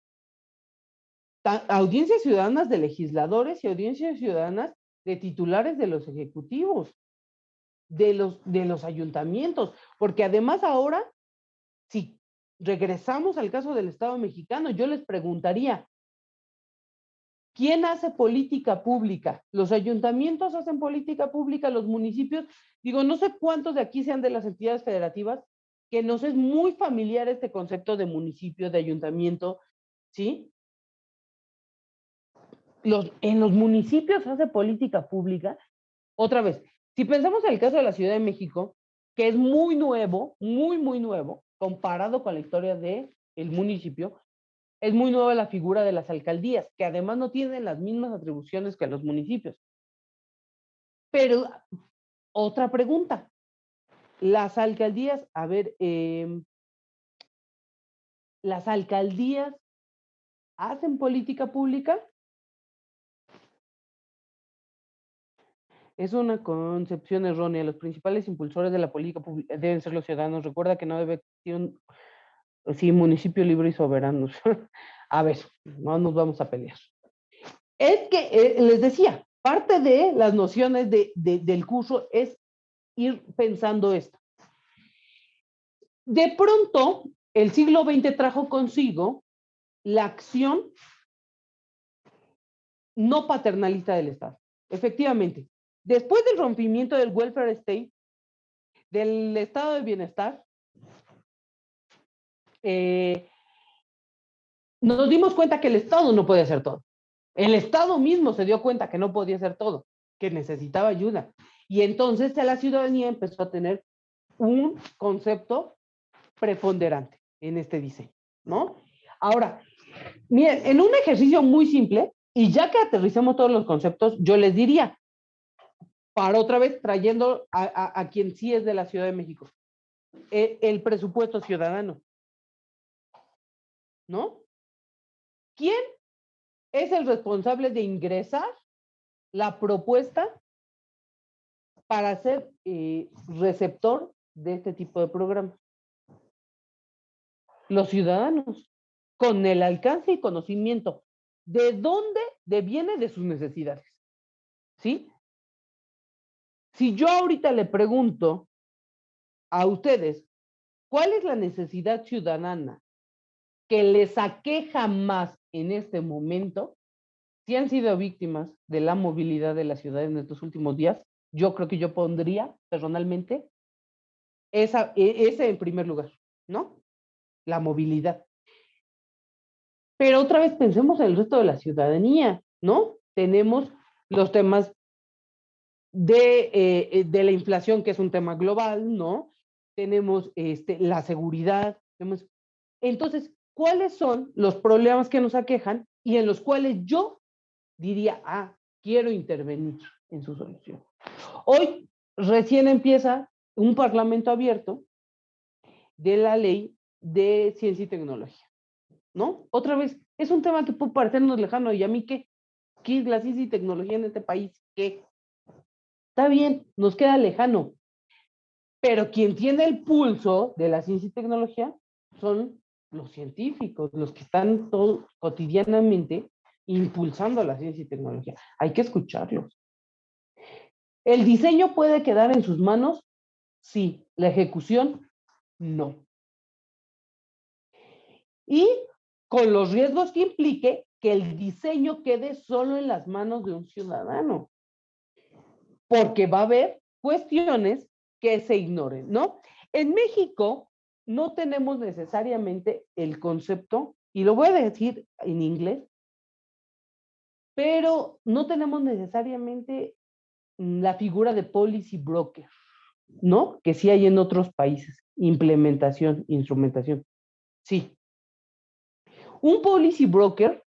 audiencias ciudadanas de legisladores y audiencias ciudadanas de titulares de los ejecutivos, de los ayuntamientos, porque además ahora, si regresamos al caso del Estado mexicano, yo les preguntaría, ¿quién hace política pública? ¿Los ayuntamientos hacen política pública? ¿Los municipios? Digo, no sé cuántos de aquí sean de las entidades federativas, que nos es muy familiar este concepto de municipio, de ayuntamiento, ¿sí? En los municipios hace política pública Otra vez, si pensamos en el caso de la Ciudad de México, que es muy nuevo, muy nuevo, comparado con la historia del municipio, es muy nueva la figura de las alcaldías, que además no tienen las mismas atribuciones que los municipios. Pero, otra pregunta, las alcaldías, a ver, ¿las alcaldías hacen política pública? Es una concepción errónea. Los principales impulsores de la política pública deben ser los ciudadanos. Recuerda que no debe existir un sí, municipio libre y soberano. A ver, no nos vamos a pelear. Es que les decía, parte de las nociones del curso es ir pensando esto. De pronto, el siglo XX trajo consigo la acción no paternalista del Estado. Efectivamente, después del rompimiento del welfare state, del estado de bienestar, nos dimos cuenta que el Estado no puede hacer todo. El Estado mismo se dio cuenta que no podía hacer todo, que necesitaba ayuda. Y entonces la ciudadanía empezó a tener un concepto preponderante en este diseño, ¿no? Ahora, miren, en un ejercicio muy simple, y ya que aterricemos todos los conceptos, yo les diría, para otra vez trayendo a quien sí es de la Ciudad de México, el presupuesto ciudadano, ¿no? ¿Quién es el responsable de ingresar la propuesta para ser receptor de este tipo de programas? Los ciudadanos, con el alcance y conocimiento de dónde deviene de sus necesidades, ¿sí? Si yo ahorita le pregunto a ustedes, ¿cuál es la necesidad ciudadana que les aqueja más en este momento? Si han sido víctimas de la movilidad de la ciudad en estos últimos días, yo creo que yo pondría personalmente ese en primer lugar, ¿no? La movilidad. Pero otra vez pensemos en el resto de la ciudadanía, ¿no? Tenemos los temas de la inflación, que es un tema global, ¿no? Tenemos la seguridad. Entonces, ¿cuáles son los problemas que nos aquejan y en los cuales yo diría, quiero intervenir en su solución? Hoy recién empieza un parlamento abierto de la ley de ciencia y tecnología, ¿no? Otra vez, es un tema que puede parecernos lejano, y a mí, ¿qué es la ciencia y tecnología en este país? ¿Qué? Está bien, nos queda lejano, pero quien tiene el pulso de la ciencia y tecnología son los científicos, los que están todo, cotidianamente impulsando la ciencia y tecnología. Hay que escucharlos. ¿El diseño puede quedar en sus manos? Sí. ¿La ejecución? No. Y con los riesgos que implique que el diseño quede solo en las manos de un ciudadano, porque va a haber cuestiones que se ignoren, ¿no? En México no tenemos necesariamente el concepto, y lo voy a decir en inglés, pero no tenemos necesariamente la figura de policy broker, ¿no? Que sí hay en otros países. Implementación, instrumentación. Sí. Un policy broker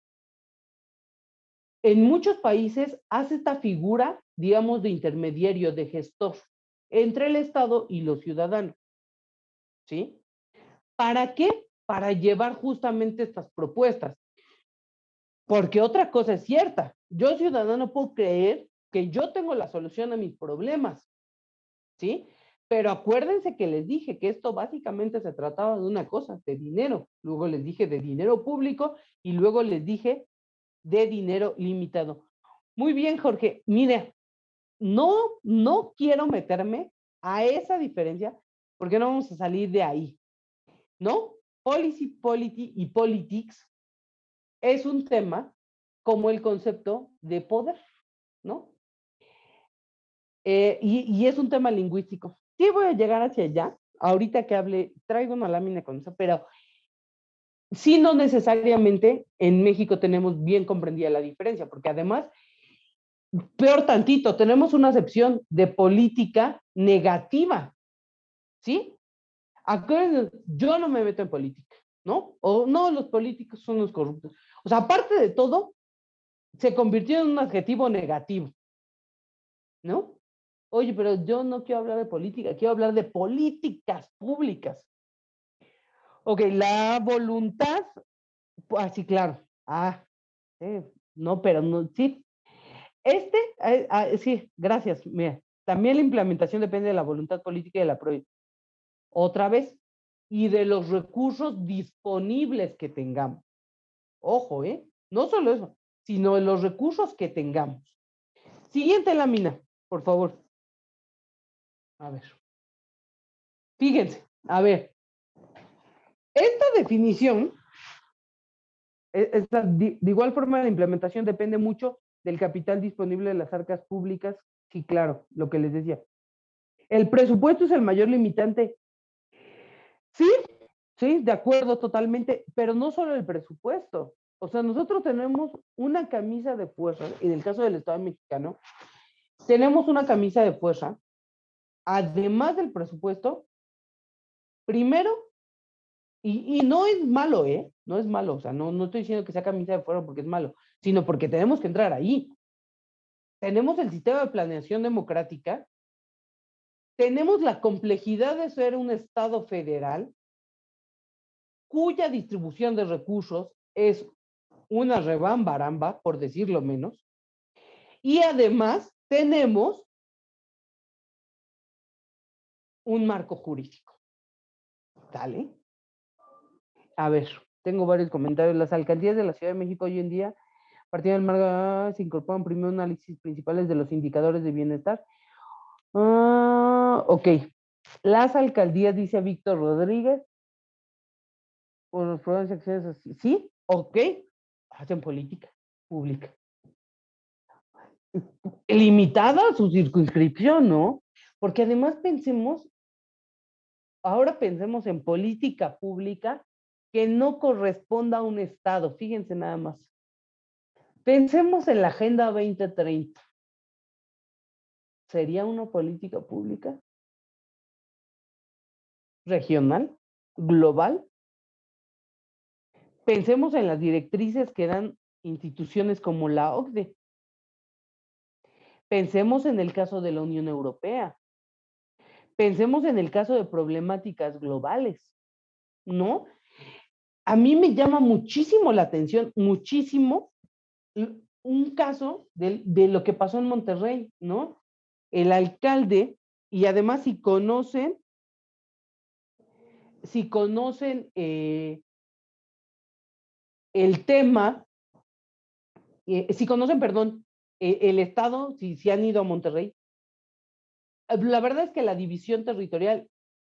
en muchos países hace esta figura, digamos, de intermediario, de gestor entre el Estado y los ciudadanos. ¿Sí? ¿Para qué? Para llevar justamente estas propuestas. Porque otra cosa es cierta, yo ciudadano puedo creer que yo tengo la solución a mis problemas, ¿sí? Pero acuérdense que les dije que esto básicamente se trataba de una cosa, de dinero. Luego les dije de dinero público y luego les dije de dinero limitado. Muy bien, Jorge. Mire, no quiero meterme a esa diferencia porque no vamos a salir de ahí, ¿no? Policy, polity y politics es un tema como el concepto de poder, ¿no? Y es un tema lingüístico. Sí voy a llegar hacia allá. Ahorita que hable, traigo una lámina con eso, pero sí no necesariamente en México tenemos bien comprendida la diferencia, porque además Peor tantito, tenemos una acepción de política negativa, ¿sí? Acuérdense, yo no me meto en política, ¿no? O no, los políticos son los corruptos. O sea, aparte de todo, se convirtió en un adjetivo negativo, ¿no? Oye, pero yo no quiero hablar de política, quiero hablar de políticas públicas. Ok, la voluntad, sí, claro. No, pero no, sí. Sí, gracias. Mira, también la implementación depende de la voluntad política y de la proyección. Otra vez, y de los recursos disponibles que tengamos. Ojo, ¿eh? No solo eso, sino de los recursos que tengamos. Siguiente lámina, por favor. A ver. Fíjense, a ver. Esta definición, de igual forma, la implementación depende mucho del capital disponible de las arcas públicas. Sí, claro, lo que les decía. El presupuesto es el mayor limitante. Sí, sí, de acuerdo totalmente, pero no solo el presupuesto. O sea, nosotros tenemos una camisa de fuerza, en el caso del Estado mexicano, tenemos una camisa de fuerza, además del presupuesto, primero, y no es malo, ¿eh? No es malo, o sea, no estoy diciendo que sea camisa de fuerza porque es malo, sino porque tenemos que entrar ahí. Tenemos el sistema de planeación democrática, tenemos la complejidad de ser un Estado federal, cuya distribución de recursos es una rebambaramba, por decirlo menos, y además tenemos un marco jurídico. ¿Dale? A ver, tengo varios comentarios. Las alcaldías de la Ciudad de México hoy en día, partiendo del marco, se incorporan primero análisis principales de los indicadores de bienestar. Ok. Las alcaldías, dice Víctor Rodríguez, por los programas de acciones así. Sí, ok. Hacen política pública. Limitada a su circunscripción, ¿no? Porque además ahora pensemos en política pública que no corresponda a un Estado. Fíjense nada más. Pensemos en la Agenda 2030. ¿Sería una política pública? ¿Regional? ¿Global? Pensemos en las directrices que dan instituciones como la OCDE. Pensemos en el caso de la Unión Europea. Pensemos en el caso de problemáticas globales, ¿no? A mí me llama muchísimo la atención, muchísimo, un caso de lo que pasó en Monterrey, ¿no? El alcalde, y además si conocen el tema, si conocen, perdón, el estado, si han ido a Monterrey, la verdad es que la división territorial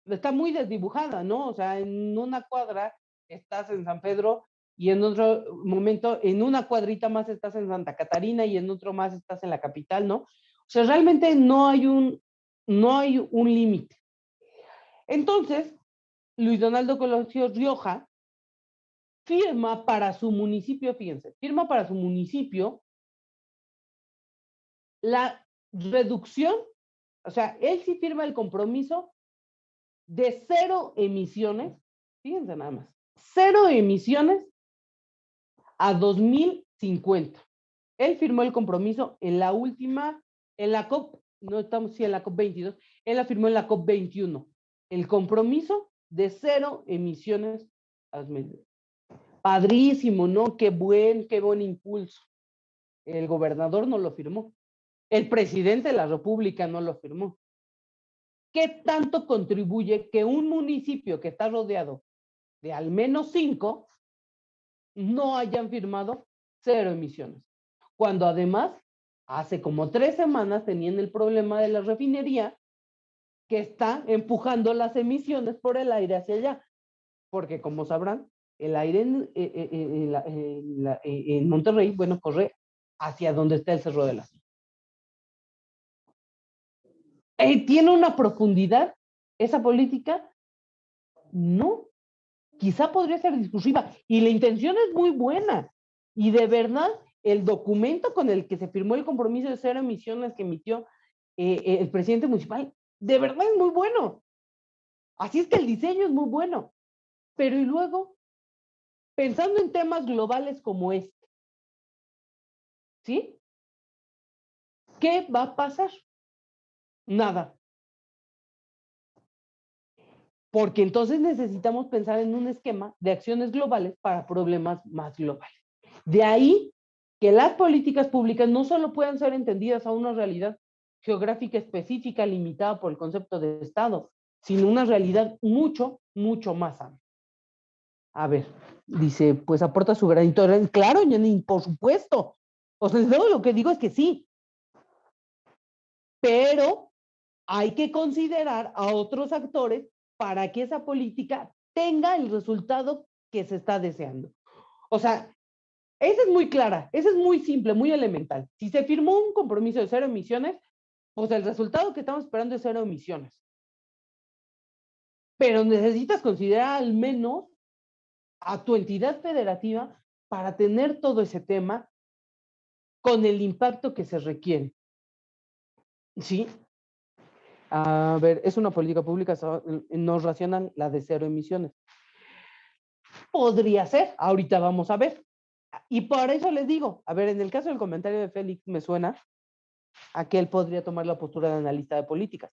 está muy desdibujada, ¿no? O sea, en una cuadra estás en San Pedro y en otro momento, en una cuadrita más estás en Santa Catarina y en otro más estás en la capital, ¿no? O sea, realmente no hay un límite. Entonces, Luis Donaldo Colosio Rioja firma para su municipio, fíjense, firma para su municipio la reducción, o sea, él sí firma el compromiso de 0 emisiones, fíjense nada más, 0 emisiones a 2050. Él firmó el compromiso en la última, en la COP, no estamos sí en la COP 22, él la firmó en la COP 21, el compromiso de 0 emisiones a 2050. Padrísimo, ¿no? Qué buen impulso. El gobernador no lo firmó. El presidente de la República no lo firmó. ¿Qué tanto contribuye que un municipio que está rodeado de al menos 5 no hayan firmado 0 emisiones? Cuando además, hace como 3 semanas tenían el problema de la refinería que está empujando las emisiones por el aire hacia allá. Porque como sabrán, el aire en Monterrey, bueno, corre hacia donde está el Cerro de la Silla. ¿Tiene una profundidad esa política? No. Quizá podría ser discursiva. Y la intención es muy buena. Y de verdad, el documento con el que se firmó el compromiso de cero emisiones que emitió el presidente municipal, de verdad es muy bueno. Así es que el diseño es muy bueno. Pero y luego, pensando en temas globales como este, ¿sí? ¿Qué va a pasar? Nada. Porque entonces necesitamos pensar en un esquema de acciones globales para problemas más globales. De ahí que las políticas públicas no solo puedan ser entendidas a una realidad geográfica específica limitada por el concepto de Estado, sino una realidad mucho, mucho más amplia. A ver, dice, pues aporta su granito de arena. Claro, Janine, por supuesto. O sea, luego lo que digo es que sí, pero hay que considerar a otros actores para que esa política tenga el resultado que se está deseando. O sea, esa es muy clara, esa es muy simple, muy elemental. Si se firmó un compromiso de cero emisiones, pues el resultado que estamos esperando es cero emisiones. Pero necesitas considerar al menos a tu entidad federativa para tener todo ese tema con el impacto que se requiere. ¿Sí? A ver, es una política pública no racional la de cero emisiones. Podría ser, ahorita vamos a ver. Y por eso les digo, a ver, en el caso del comentario de Félix me suena a que él podría tomar la postura de analista de políticas.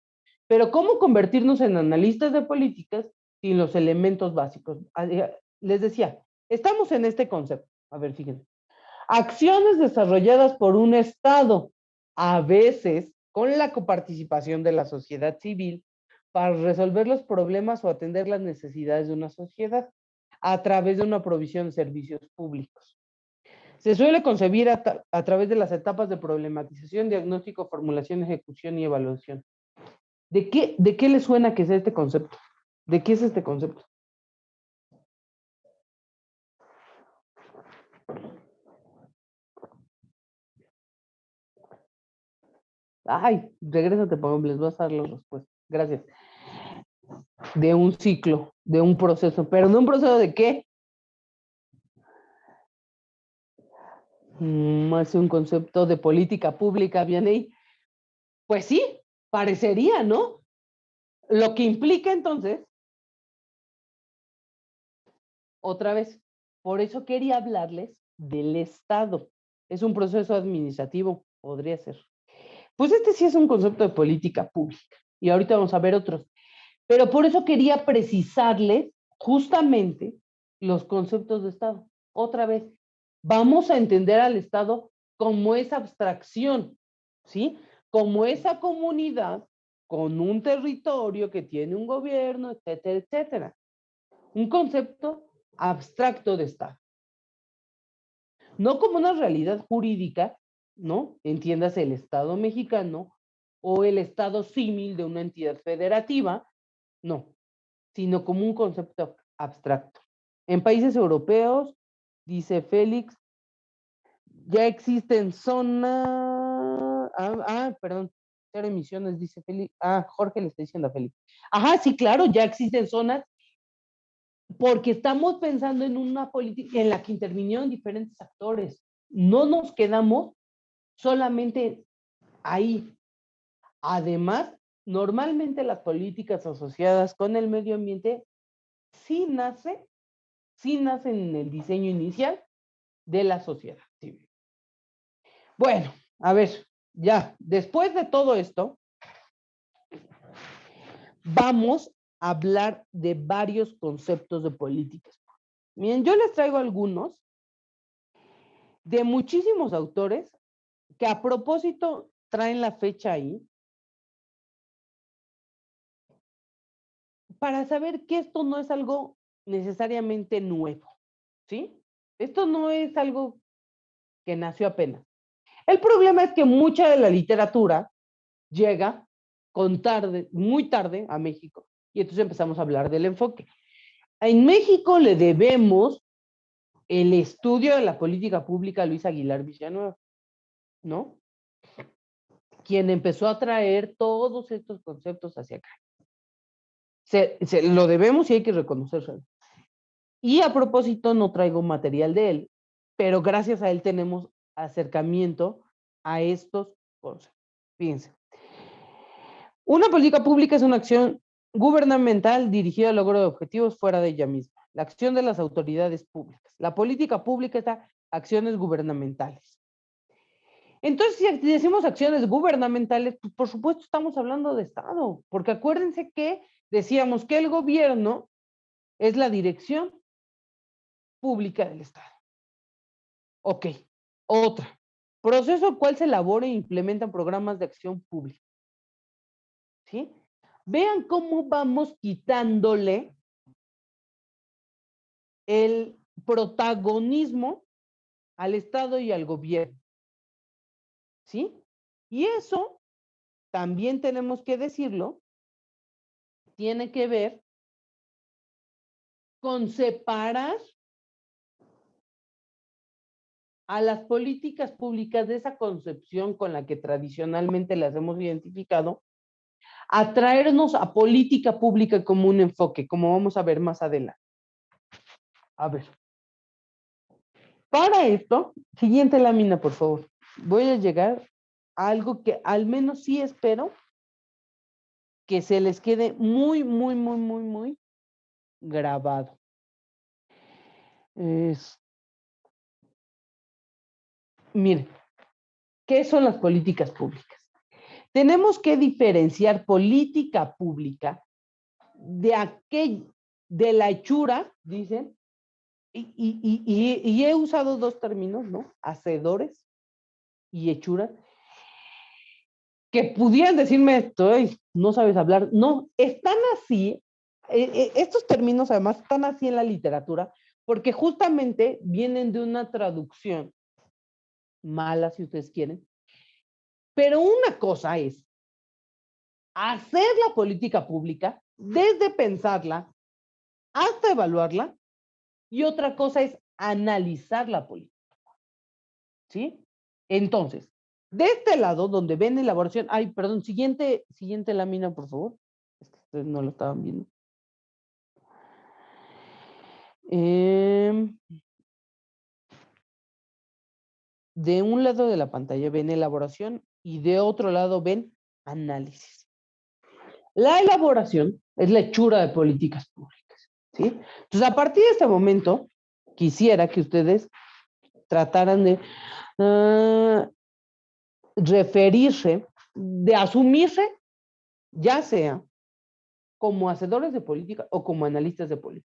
Pero ¿cómo convertirnos en analistas de políticas sin los elementos básicos? Les decía, estamos en este concepto. A ver, fíjense. Acciones desarrolladas por un Estado, a veces con la coparticipación de la sociedad civil, para resolver los problemas o atender las necesidades de una sociedad a través de una provisión de servicios públicos. Se suele concebir a través de las etapas de problematización, diagnóstico, formulación, ejecución y evaluación. ¿De qué le suena que es este concepto? ¿De qué es este concepto? Ay, regrésate, Pablo, les voy a dar la respuesta. Gracias. De un ciclo, de un proceso, pero ¿de un proceso de qué? Es un concepto de política pública, ¿viene ahí? Pues sí, parecería, ¿no? Lo que implica entonces, otra vez, por eso quería hablarles del Estado. Es un proceso administrativo, podría ser. Pues este sí es un concepto de política pública y ahorita vamos a ver otros. Pero por eso quería precisarles justamente los conceptos de Estado. Otra vez, vamos a entender al Estado como esa abstracción, ¿sí? Como esa comunidad con un territorio que tiene un gobierno, etcétera, etcétera. Un concepto abstracto de Estado. No como una realidad jurídica, ¿no? Entiéndase el Estado mexicano o el Estado símil de una entidad federativa, no, sino como un concepto abstracto. En países europeos, dice Félix, ya existen zonas. Perdón, cero emisiones, dice Félix. Jorge le está diciendo a Félix. Ajá, sí, claro, ya existen zonas porque estamos pensando en una política en la que intervinieron diferentes actores. No nos quedamos solamente ahí. Además, normalmente las políticas asociadas con el medio ambiente sí nacen en el diseño inicial de la sociedad civil. Bueno, a ver, ya, después de todo esto, vamos a hablar de varios conceptos de políticas. Miren, yo les traigo algunos de muchísimos autores que a propósito traen la fecha ahí para saber que esto no es algo necesariamente nuevo, ¿sí? Esto no es algo que nació apenas. El problema es que mucha de la literatura llega muy tarde a México y entonces empezamos a hablar del enfoque. En México le debemos el estudio de la política pública a Luis Aguilar Villanueva, ¿no? Quien empezó a traer todos estos conceptos hacia acá. Lo debemos y hay que reconocerlo. Y a propósito, no traigo material de él, pero gracias a él tenemos acercamiento a estos conceptos. Fíjense. Una política pública es una acción gubernamental dirigida al logro de objetivos fuera de ella misma. La acción de las autoridades públicas. La política pública es acciones gubernamentales. Entonces, si decimos acciones gubernamentales, pues por supuesto estamos hablando de Estado, porque acuérdense que decíamos que el gobierno es la dirección pública del Estado. Ok, otra. Proceso el cual se elabora e implementan programas de acción pública. ¿Sí? Vean cómo vamos quitándole el protagonismo al Estado y al gobierno. ¿Sí? Y eso, también tenemos que decirlo, tiene que ver con separar a las políticas públicas de esa concepción con la que tradicionalmente las hemos identificado, a traernos a política pública como un enfoque, como vamos a ver más adelante. A ver. Para esto, siguiente lámina, por favor. Voy a llegar a algo que al menos sí espero que se les quede muy, muy, muy, muy, muy grabado. Miren, ¿qué son las políticas públicas? Tenemos que diferenciar política pública de la hechura, dicen, y he usado dos términos, ¿no? Hacedores y hechuras, que pudieran decirme esto, no sabes hablar. No, están así, estos términos además están así en la literatura, porque justamente vienen de una traducción mala, si ustedes quieren. Pero una cosa es hacer la política pública, desde pensarla hasta evaluarla, y otra cosa es analizar la política. ¿Sí? Entonces, de este lado, donde ven elaboración, perdón, siguiente lámina, por favor. Ustedes no lo estaban viendo. De un lado de la pantalla ven elaboración y de otro lado ven análisis. La elaboración es la hechura de políticas públicas, ¿sí? Entonces, a partir de este momento, quisiera que ustedes trataran de referirse, de asumirse, ya sea como hacedores de política o como analistas de política.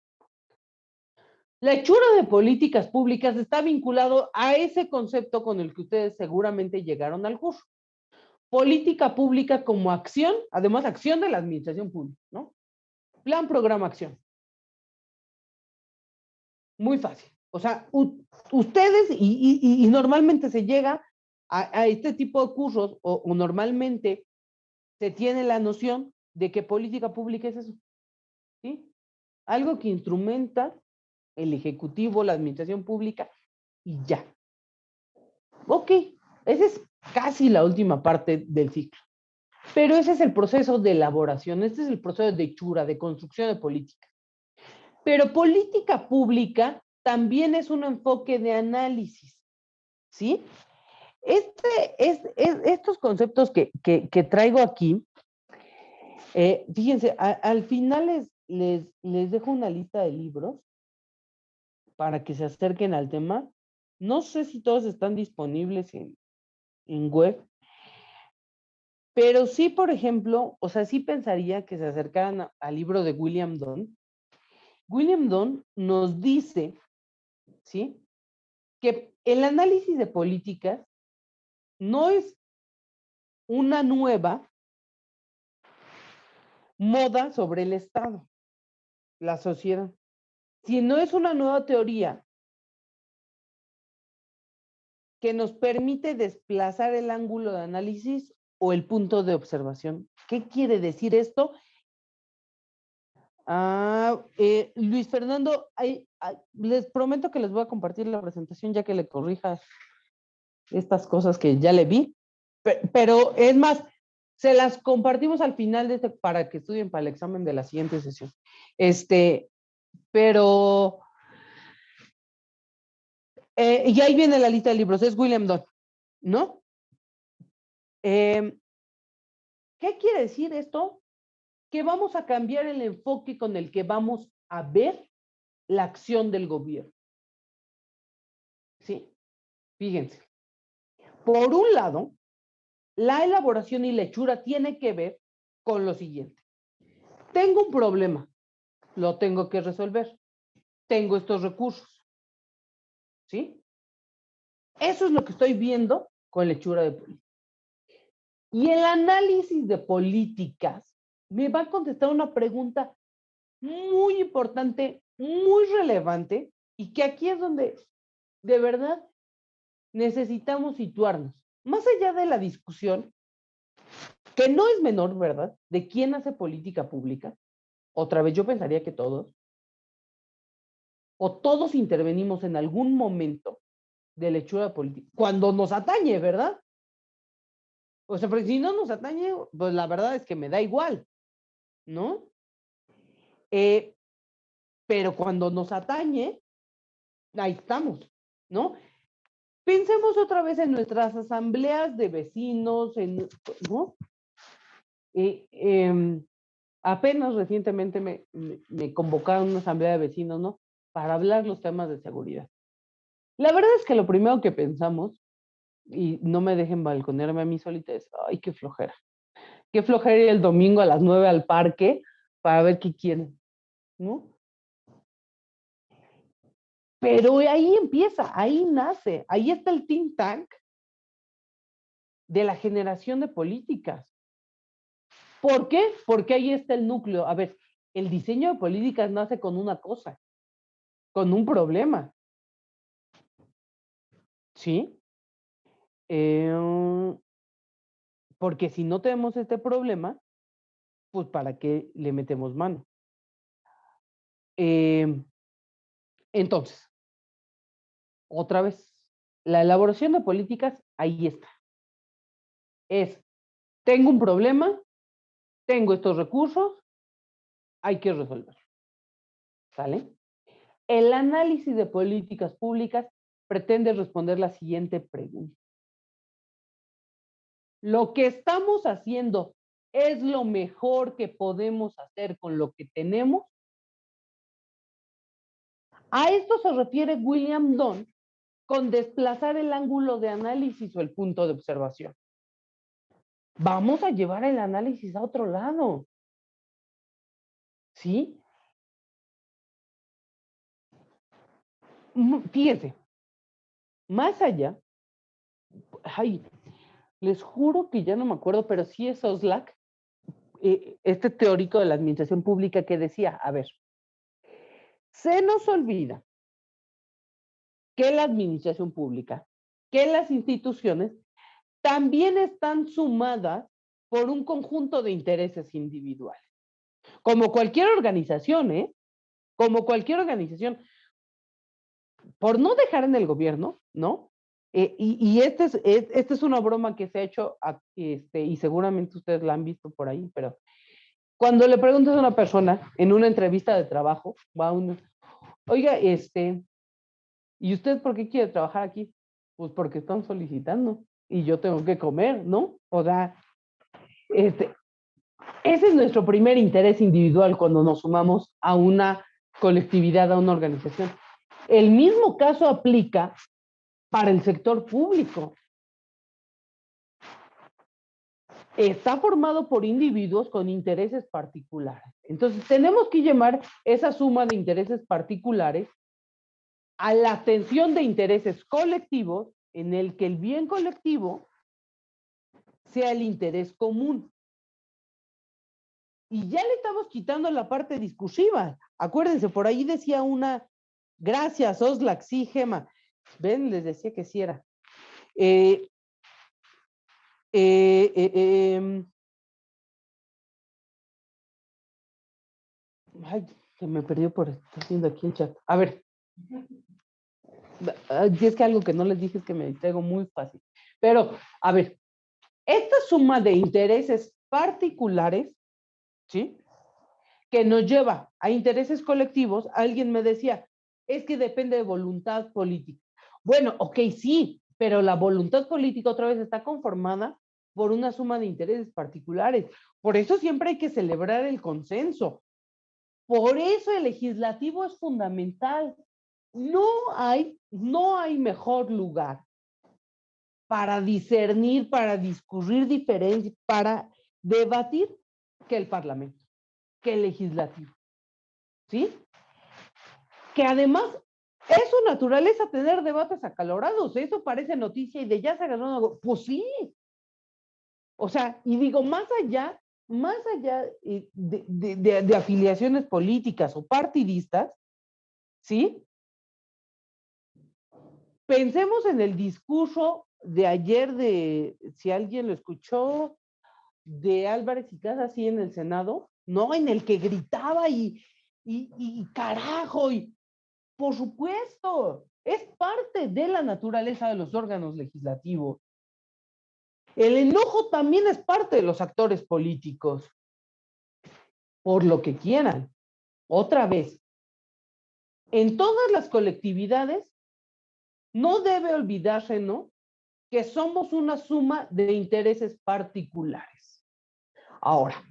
La hechura de políticas públicas está vinculado a ese concepto con el que ustedes seguramente llegaron al curso. Política pública como acción, además acción de la administración pública, ¿no? Plan, programa, acción. Muy fácil. O sea, ustedes, y normalmente se llega a este tipo de cursos, o normalmente se tiene la noción de que política pública es eso, ¿sí? Algo que instrumenta el Ejecutivo, la administración pública, y ya. Ok, esa es casi la última parte del ciclo. Pero ese es el proceso de elaboración, este es el proceso de hechura, de construcción de política. Pero política pública también es un enfoque de análisis, ¿sí? Estos conceptos que traigo aquí, fíjense, al final les dejo una lista de libros para que se acerquen al tema. No sé si todos están disponibles en web, pero sí, por ejemplo, o sea, sí pensaría que se acercaran al libro de William Dunn. William Dunn nos dice, ¿sí?, que el análisis de políticas no es una nueva moda sobre el Estado, la sociedad, sino es una nueva teoría que nos permite desplazar el ángulo de análisis o el punto de observación. ¿Qué quiere decir esto? Luis Fernando, les prometo que les voy a compartir la presentación ya que le corrija estas cosas que ya le vi, pero es más, se las compartimos al final de para que estudien para el examen de la siguiente sesión. Pero Y ahí viene la lista de libros, es William Dunn, ¿no? ¿Qué quiere decir esto? Que vamos a cambiar el enfoque con el que vamos a ver la acción del gobierno. ¿Sí? Fíjense. Por un lado, la elaboración y lechura tiene que ver con lo siguiente. Tengo un problema, lo tengo que resolver. Tengo estos recursos. ¿Sí? Eso es lo que estoy viendo con lechura de política. Y el análisis de políticas me va a contestar una pregunta muy importante, muy relevante, y que aquí es donde de verdad necesitamos situarnos. Más allá de la discusión, que no es menor, ¿verdad?, de quién hace política pública, otra vez yo pensaría que todos, o todos intervenimos en algún momento de lechura política, cuando nos atañe, ¿verdad? O sea, porque si no nos atañe, pues la verdad es que me da igual, ¿no? Pero cuando nos atañe, ahí estamos, ¿no? Pensemos otra vez en nuestras asambleas de vecinos, ¿no? Apenas recientemente me convocaron a una asamblea de vecinos, ¿no? Para hablar los temas de seguridad. La verdad es que lo primero que pensamos, y no me dejen balconearme a mí solita, es, ay, qué flojera. Qué flojera ir el domingo a las 9 al parque para ver qué quieren, ¿no? Pero ahí empieza, ahí nace, ahí está el think tank de la generación de políticas. ¿Por qué? Porque ahí está el núcleo. A ver, el diseño de políticas nace con una cosa, con un problema. ¿Sí? Porque si no tenemos este problema, pues ¿para qué le metemos mano? Entonces, otra vez, la elaboración de políticas, ahí está. Tengo un problema, tengo estos recursos, hay que resolverlo. ¿Sale? El análisis de políticas públicas pretende responder la siguiente pregunta. ¿Lo que estamos haciendo es lo mejor que podemos hacer con lo que tenemos? A esto se refiere William Dunn con desplazar el ángulo de análisis o el punto de observación. Vamos a llevar el análisis a otro lado. ¿Sí? Fíjense, más allá, ay, les juro que ya no me acuerdo, pero sí es Oslac, este teórico de la administración pública que decía, a ver, se nos olvida que la administración pública, que las instituciones también están sumadas por un conjunto de intereses individuales. Como cualquier organización, ¿eh? Como cualquier organización. Por no dejar en el gobierno, ¿no? Y esta es una broma que se ha hecho, y seguramente ustedes la han visto por ahí, pero cuando le preguntas a una persona en una entrevista de trabajo, va uno, oiga, ¿y usted por qué quiere trabajar aquí? Pues porque están solicitando y yo tengo que comer, ¿no? O sea, ese es nuestro primer interés individual cuando nos sumamos a una colectividad, a una organización. El mismo caso aplica para el sector público. Está formado por individuos con intereses particulares. Entonces, tenemos que llamar esa suma de intereses particulares a la atención de intereses colectivos en el que el bien colectivo sea el interés común. Y ya le estamos quitando la parte discursiva. Acuérdense, por ahí decía una, gracias, Oslac, sí, Gema. Ven, les decía que sí era. Ay, se me perdió por estar viendo aquí el chat. A ver, y es que algo que no les dije es que me distraigo muy fácil. Pero, a ver, esta suma de intereses particulares, ¿sí? Que nos lleva a intereses colectivos, alguien me decía, es que depende de voluntad política. Bueno, ok, sí, pero la voluntad política otra vez está conformada por una suma de intereses particulares. Por eso siempre hay que celebrar el consenso. Por eso el legislativo es fundamental. No hay mejor lugar para discernir, para discurrir diferencias, para debatir que el Parlamento, que el legislativo. ¿Sí? Que además es su naturaleza tener debates acalorados. Eso parece noticia y de ya se ganó algo. Pues sí. O sea, y digo, más allá de afiliaciones políticas o partidistas, ¿sí? Pensemos en el discurso de ayer si alguien lo escuchó, de Álvarez y Casas, así en el Senado, ¿no? En el que gritaba y carajo, y por supuesto, es parte de la naturaleza de los órganos legislativos. El enojo también es parte de los actores políticos, por lo que quieran. Otra vez, en todas las colectividades, no debe olvidarse, ¿no?, que somos una suma de intereses particulares. Ahora,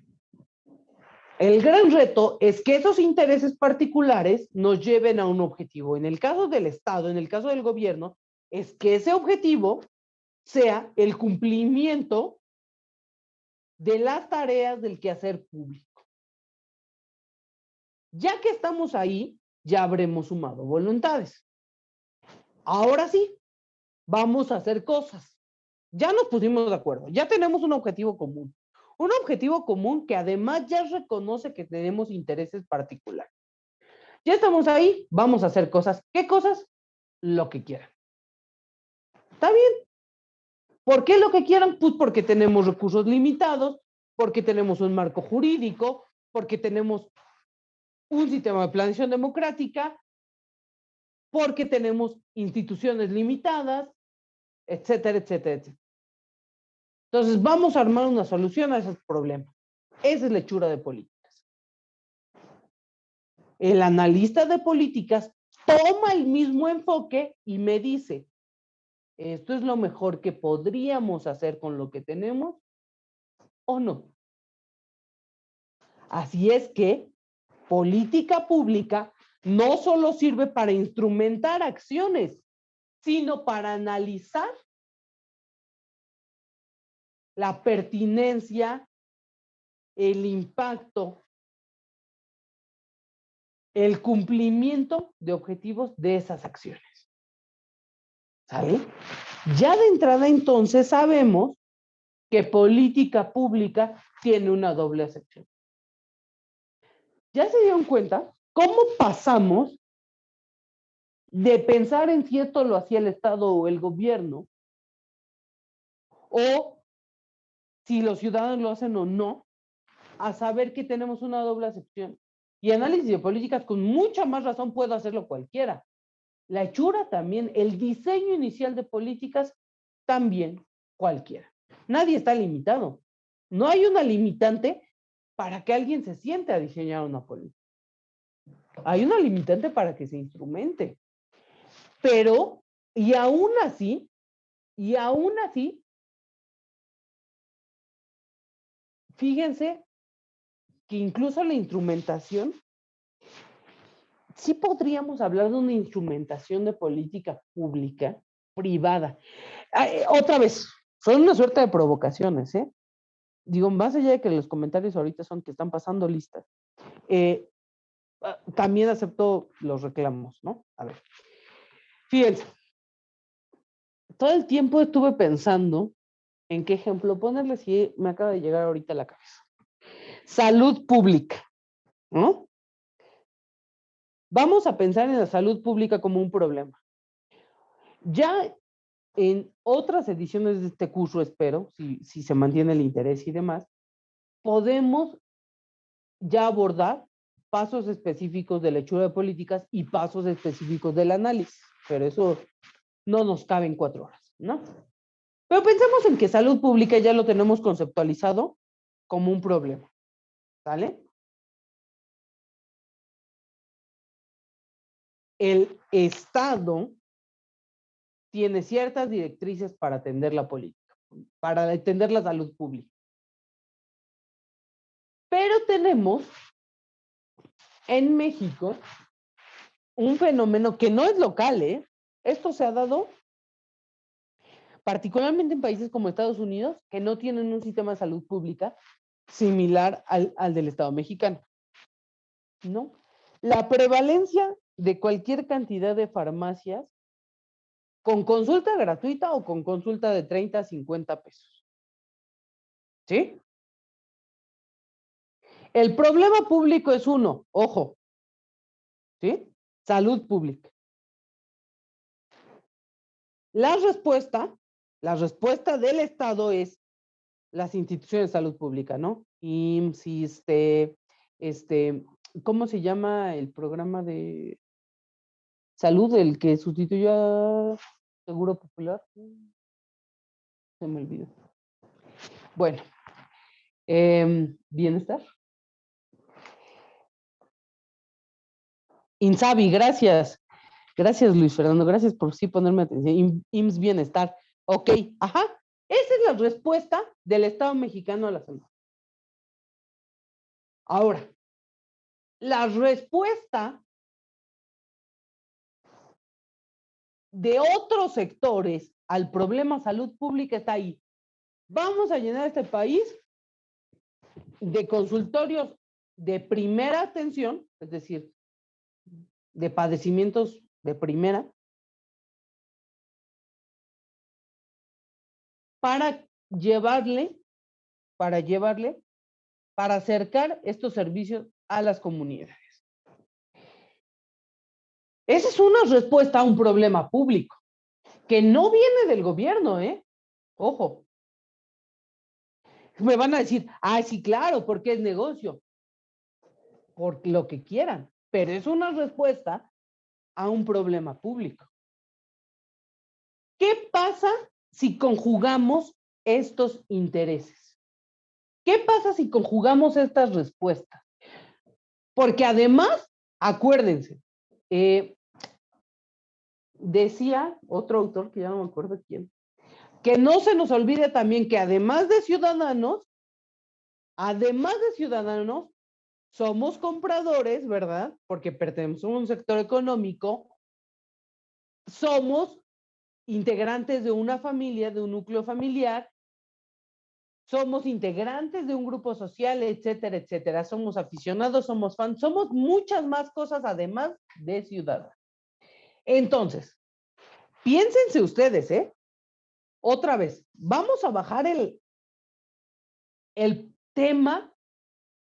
el gran reto es que esos intereses particulares nos lleven a un objetivo. En el caso del Estado, en el caso del gobierno, es que ese objetivo sea el cumplimiento de las tareas del quehacer público. Ya que estamos ahí, ya habremos sumado voluntades. Ahora sí, vamos a hacer cosas. Ya nos pusimos de acuerdo, ya tenemos un objetivo común. Un objetivo común que además ya reconoce que tenemos intereses particulares. Ya estamos ahí, vamos a hacer cosas. ¿Qué cosas? Lo que quieran. ¿Está bien? ¿Por qué lo que quieran? Pues porque tenemos recursos limitados, porque tenemos un marco jurídico, porque tenemos un sistema de planeación democrática, porque tenemos instituciones limitadas, etcétera, etcétera, etcétera. Entonces, vamos a armar una solución a esos problemas. Esa es lectura de políticas. El analista de políticas toma el mismo enfoque y me dice, ¿esto es lo mejor que podríamos hacer con lo que tenemos o no? Así es que política pública no solo sirve para instrumentar acciones, sino para analizar la pertinencia, el impacto, el cumplimiento de objetivos de esas acciones. ¿Sale? Ya de entrada entonces sabemos que política pública tiene una doble acepción. ¿Ya se dieron cuenta cómo pasamos de pensar en si esto lo hacía el Estado o el gobierno, o si los ciudadanos lo hacen o no, a saber que tenemos una doble acepción? Y análisis de políticas con mucha más razón puede hacerlo cualquiera. La hechura también, el diseño inicial de políticas también cualquiera. Nadie está limitado. No hay una limitante para que alguien se siente a diseñar una política. Hay una limitante para que se instrumente. Pero, y aún así, fíjense que incluso la instrumentación, sí podríamos hablar de una instrumentación de política pública privada. Otra vez, son una suerte de provocaciones, ¿eh? Digo, más allá de que los comentarios ahorita son que están pasando listas, también acepto los reclamos, ¿no? A ver, fíjense, todo el tiempo estuve pensando en qué ejemplo ponerle, si me acaba de llegar ahorita a la cabeza. Salud pública, ¿no? Vamos a pensar en la salud pública como un problema. Ya en otras ediciones de este curso, espero, si se mantiene el interés y demás, podemos ya abordar pasos específicos de lectura de políticas y pasos específicos del análisis, pero eso no nos cabe en 4 horas, ¿no? Pero pensemos en que salud pública ya lo tenemos conceptualizado como un problema, ¿sale? El Estado tiene ciertas directrices para atender la política, para atender la salud pública. Pero tenemos en México un fenómeno que no es local, ¿eh? Esto se ha dado particularmente en países como Estados Unidos, que no tienen un sistema de salud pública similar al del Estado mexicano, ¿no? La prevalencia de cualquier cantidad de farmacias con consulta gratuita o con consulta de 30 a 50 pesos. ¿Sí? El problema público es uno, ojo, ¿sí? Salud pública. La respuesta del Estado es las instituciones de salud pública, ¿no? IMSS, ¿cómo se llama el programa de salud, el que sustituyó a Seguro Popular? Se me olvidó. Bueno, bienestar. INSABI, gracias. Gracias, Luis Fernando. Gracias por sí ponerme atención. IMSS Bienestar. Ok, ajá. Esa es la respuesta del Estado mexicano a la salud. Ahora, la respuesta de otros sectores al problema salud pública está ahí. Vamos a llenar este país de consultorios de primera atención, es decir, de padecimientos de primera, para llevarle, para acercar estos servicios a las comunidades. Esa es una respuesta a un problema público, que no viene del gobierno, ¿eh? Ojo. Me van a decir, ah, sí, claro, porque es negocio. Por lo que quieran, pero es una respuesta a un problema público. ¿Qué pasa si conjugamos estos intereses? ¿Qué pasa si conjugamos estas respuestas? Porque además, acuérdense, decía otro autor, que ya no me acuerdo quién, que no se nos olvide también que además de ciudadanos, somos compradores, ¿verdad? Porque pertenecemos a un sector económico, somos integrantes de una familia, de un núcleo familiar, somos integrantes de un grupo social, etcétera, etcétera. Somos aficionados, somos fans, somos muchas más cosas además de ciudadanos. Entonces, piénsense ustedes, ¿eh? Otra vez, vamos a bajar el tema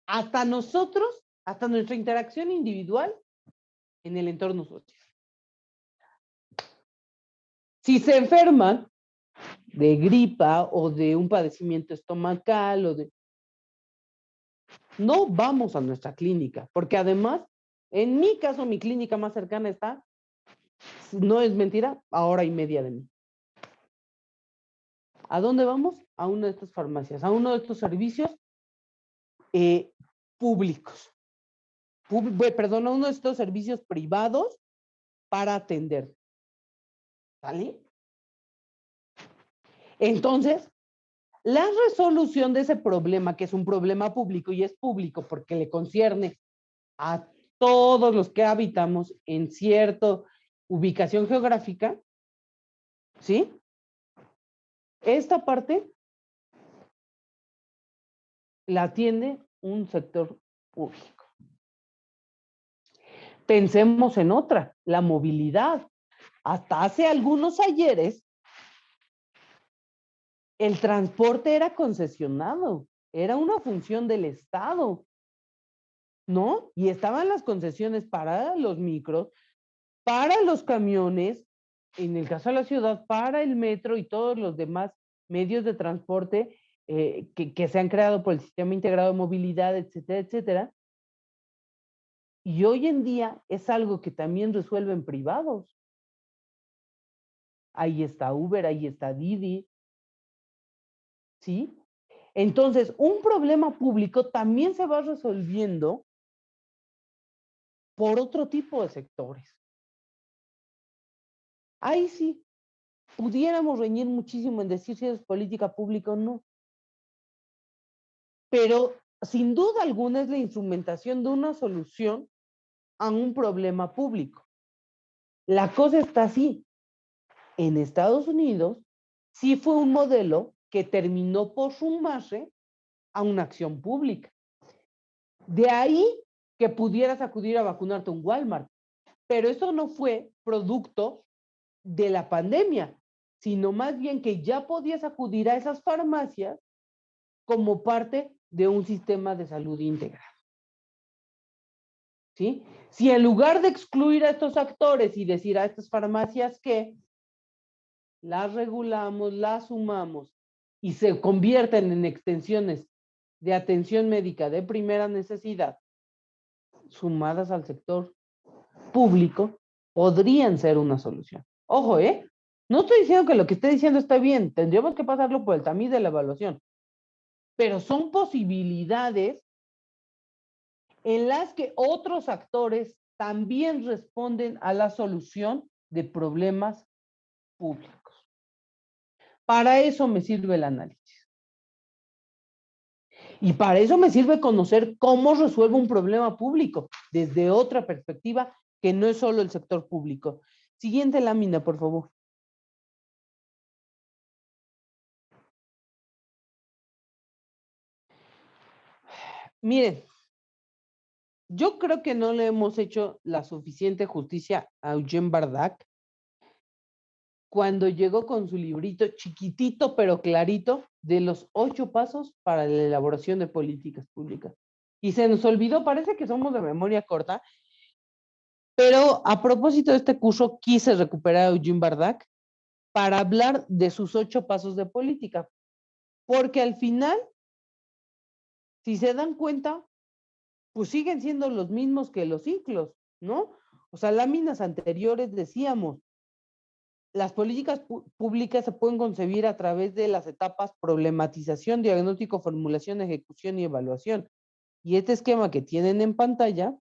hasta nosotros, hasta nuestra interacción individual en el entorno social. Si se enferman de gripa o de un padecimiento estomacal o de... No vamos a nuestra clínica, porque además, en mi caso, mi clínica más cercana está, no es mentira, a hora y media de mí. ¿A dónde vamos? A una de estas farmacias, a uno de estos servicios públicos. Perdón, a uno de estos servicios privados para atender. ¿Sale? Entonces, la resolución de ese problema, que es un problema público y es público porque le concierne a todos los que habitamos en cierta ubicación geográfica, ¿sí? Esta parte la atiende un sector público. Pensemos en otra, la movilidad. Hasta hace algunos ayeres, el transporte era concesionado, era una función del Estado, ¿no? Y estaban las concesiones para los micros, para los camiones, en el caso de la ciudad, para el metro y todos los demás medios de transporte que se han creado por el Sistema Integrado de Movilidad, etcétera, etcétera. Y hoy en día es algo que también resuelven privados. Ahí está Uber, ahí está Didi, ¿sí? Entonces, un problema público también se va resolviendo por otro tipo de sectores. Ahí sí, pudiéramos reñir muchísimo en decir si es política pública o no. Pero sin duda alguna es la instrumentación de una solución a un problema público. La cosa está así. En Estados Unidos sí fue un modelo que terminó por sumarse a una acción pública. De ahí que pudieras acudir a vacunarte a un Walmart, pero eso no fue producto de la pandemia, sino más bien que ya podías acudir a esas farmacias como parte de un sistema de salud integral. ¿Sí? Si en lugar de excluir a estos actores y decir a estas farmacias que las regulamos, las sumamos y se convierten en extensiones de atención médica de primera necesidad, sumadas al sector público, podrían ser una solución. Ojo, ¿eh? No estoy diciendo que lo que esté diciendo está bien, tendríamos que pasarlo por el tamiz de la evaluación, pero son posibilidades en las que otros actores también responden a la solución de problemas públicos. Para eso me sirve el análisis. Y para eso me sirve conocer cómo resuelve un problema público desde otra perspectiva que no es solo el sector público. Siguiente lámina, por favor. Miren, yo creo que no le hemos hecho la suficiente justicia a Eugene Bardac cuando llegó con su librito chiquitito pero clarito de los 8 pasos para la elaboración de políticas públicas. Y se nos olvidó, parece que somos de memoria corta, pero a propósito de este curso quise recuperar a Eugene Bardac para hablar de sus 8 pasos de política, porque al final, si se dan cuenta, pues siguen siendo los mismos que los ciclos, ¿no? O sea, láminas anteriores decíamos, las políticas públicas se pueden concebir a través de las etapas problematización, diagnóstico, formulación, ejecución y evaluación. Y este esquema que tienen en pantalla,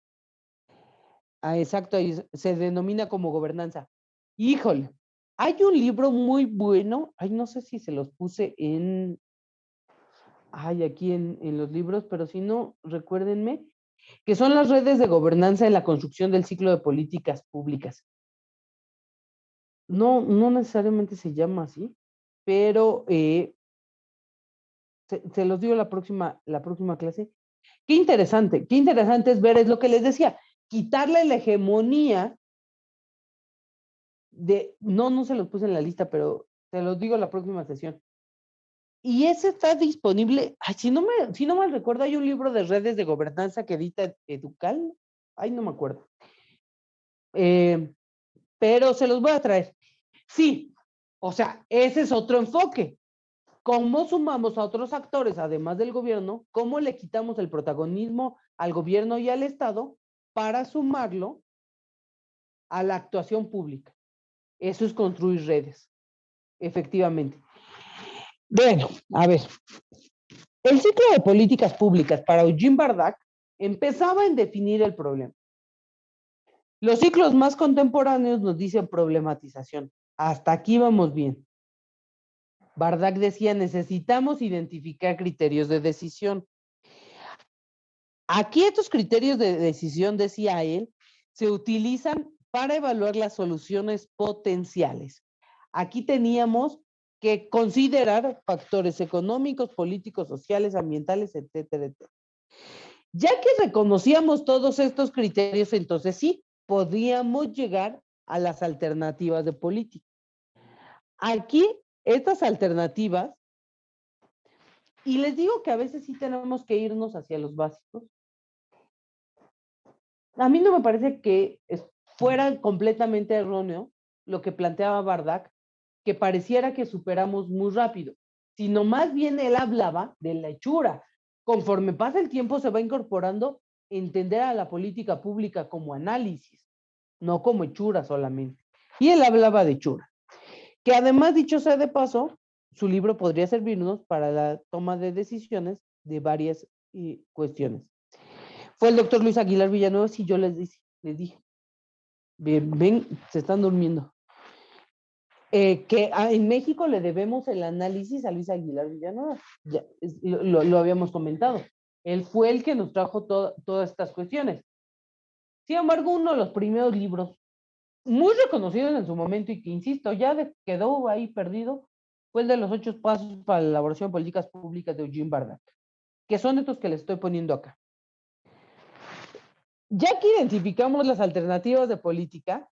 exacto, se denomina como gobernanza. Híjole, hay un libro muy bueno, ay, no sé si se los puse aquí en los libros, pero si no, recuérdenme, que son las redes de gobernanza en la construcción del ciclo de políticas públicas. No, no necesariamente se llama así, pero se los digo la próxima clase. Qué interesante es ver, es lo que les decía, quitarle la hegemonía no se los puse en la lista, pero se los digo la próxima sesión. Y ese está disponible, si no mal recuerdo, hay un libro de redes de gobernanza que edita Educal, no me acuerdo. Pero se los voy a traer. Sí, o sea, ese es otro enfoque. ¿Cómo sumamos a otros actores, además del gobierno? ¿Cómo le quitamos el protagonismo al gobierno y al Estado para sumarlo a la actuación pública? Eso es construir redes, efectivamente. Bueno, a ver. El ciclo de políticas públicas para Eugene Bardac empezaba en definir el problema. Los ciclos más contemporáneos nos dicen problematización. Hasta aquí vamos bien. Bardac decía, necesitamos identificar criterios de decisión. Aquí estos criterios de decisión, decía él, se utilizan para evaluar las soluciones potenciales. Aquí teníamos que considerar factores económicos, políticos, sociales, ambientales, etcétera, etcétera. Ya que reconocíamos todos estos criterios, entonces sí, podíamos llegar a las alternativas de política. Aquí, estas alternativas, y les digo que a veces sí tenemos que irnos hacia los básicos. A mí no me parece que fuera completamente erróneo lo que planteaba Bardac, que pareciera que superamos muy rápido, sino más bien él hablaba de la hechura. Conforme pasa el tiempo se va incorporando entender a la política pública como análisis, no como hechura solamente. Y él hablaba de hechura, que además, dicho sea de paso, su libro podría servirnos para la toma de decisiones de varias cuestiones. Fue el doctor Luis Aguilar Villanueva, y yo les dije, ven, se están durmiendo. que en México le debemos el análisis a Luis Aguilar Villanueva. Ya, lo habíamos comentado. Él fue el que nos trajo todas estas cuestiones. Sin embargo, uno de los primeros libros muy reconocidos en su momento y que, insisto, ya quedó ahí perdido, fue el de los 8 pasos para la elaboración de políticas públicas de Eugene Bardack, que son estos que les estoy poniendo acá. Ya que identificamos las alternativas de política,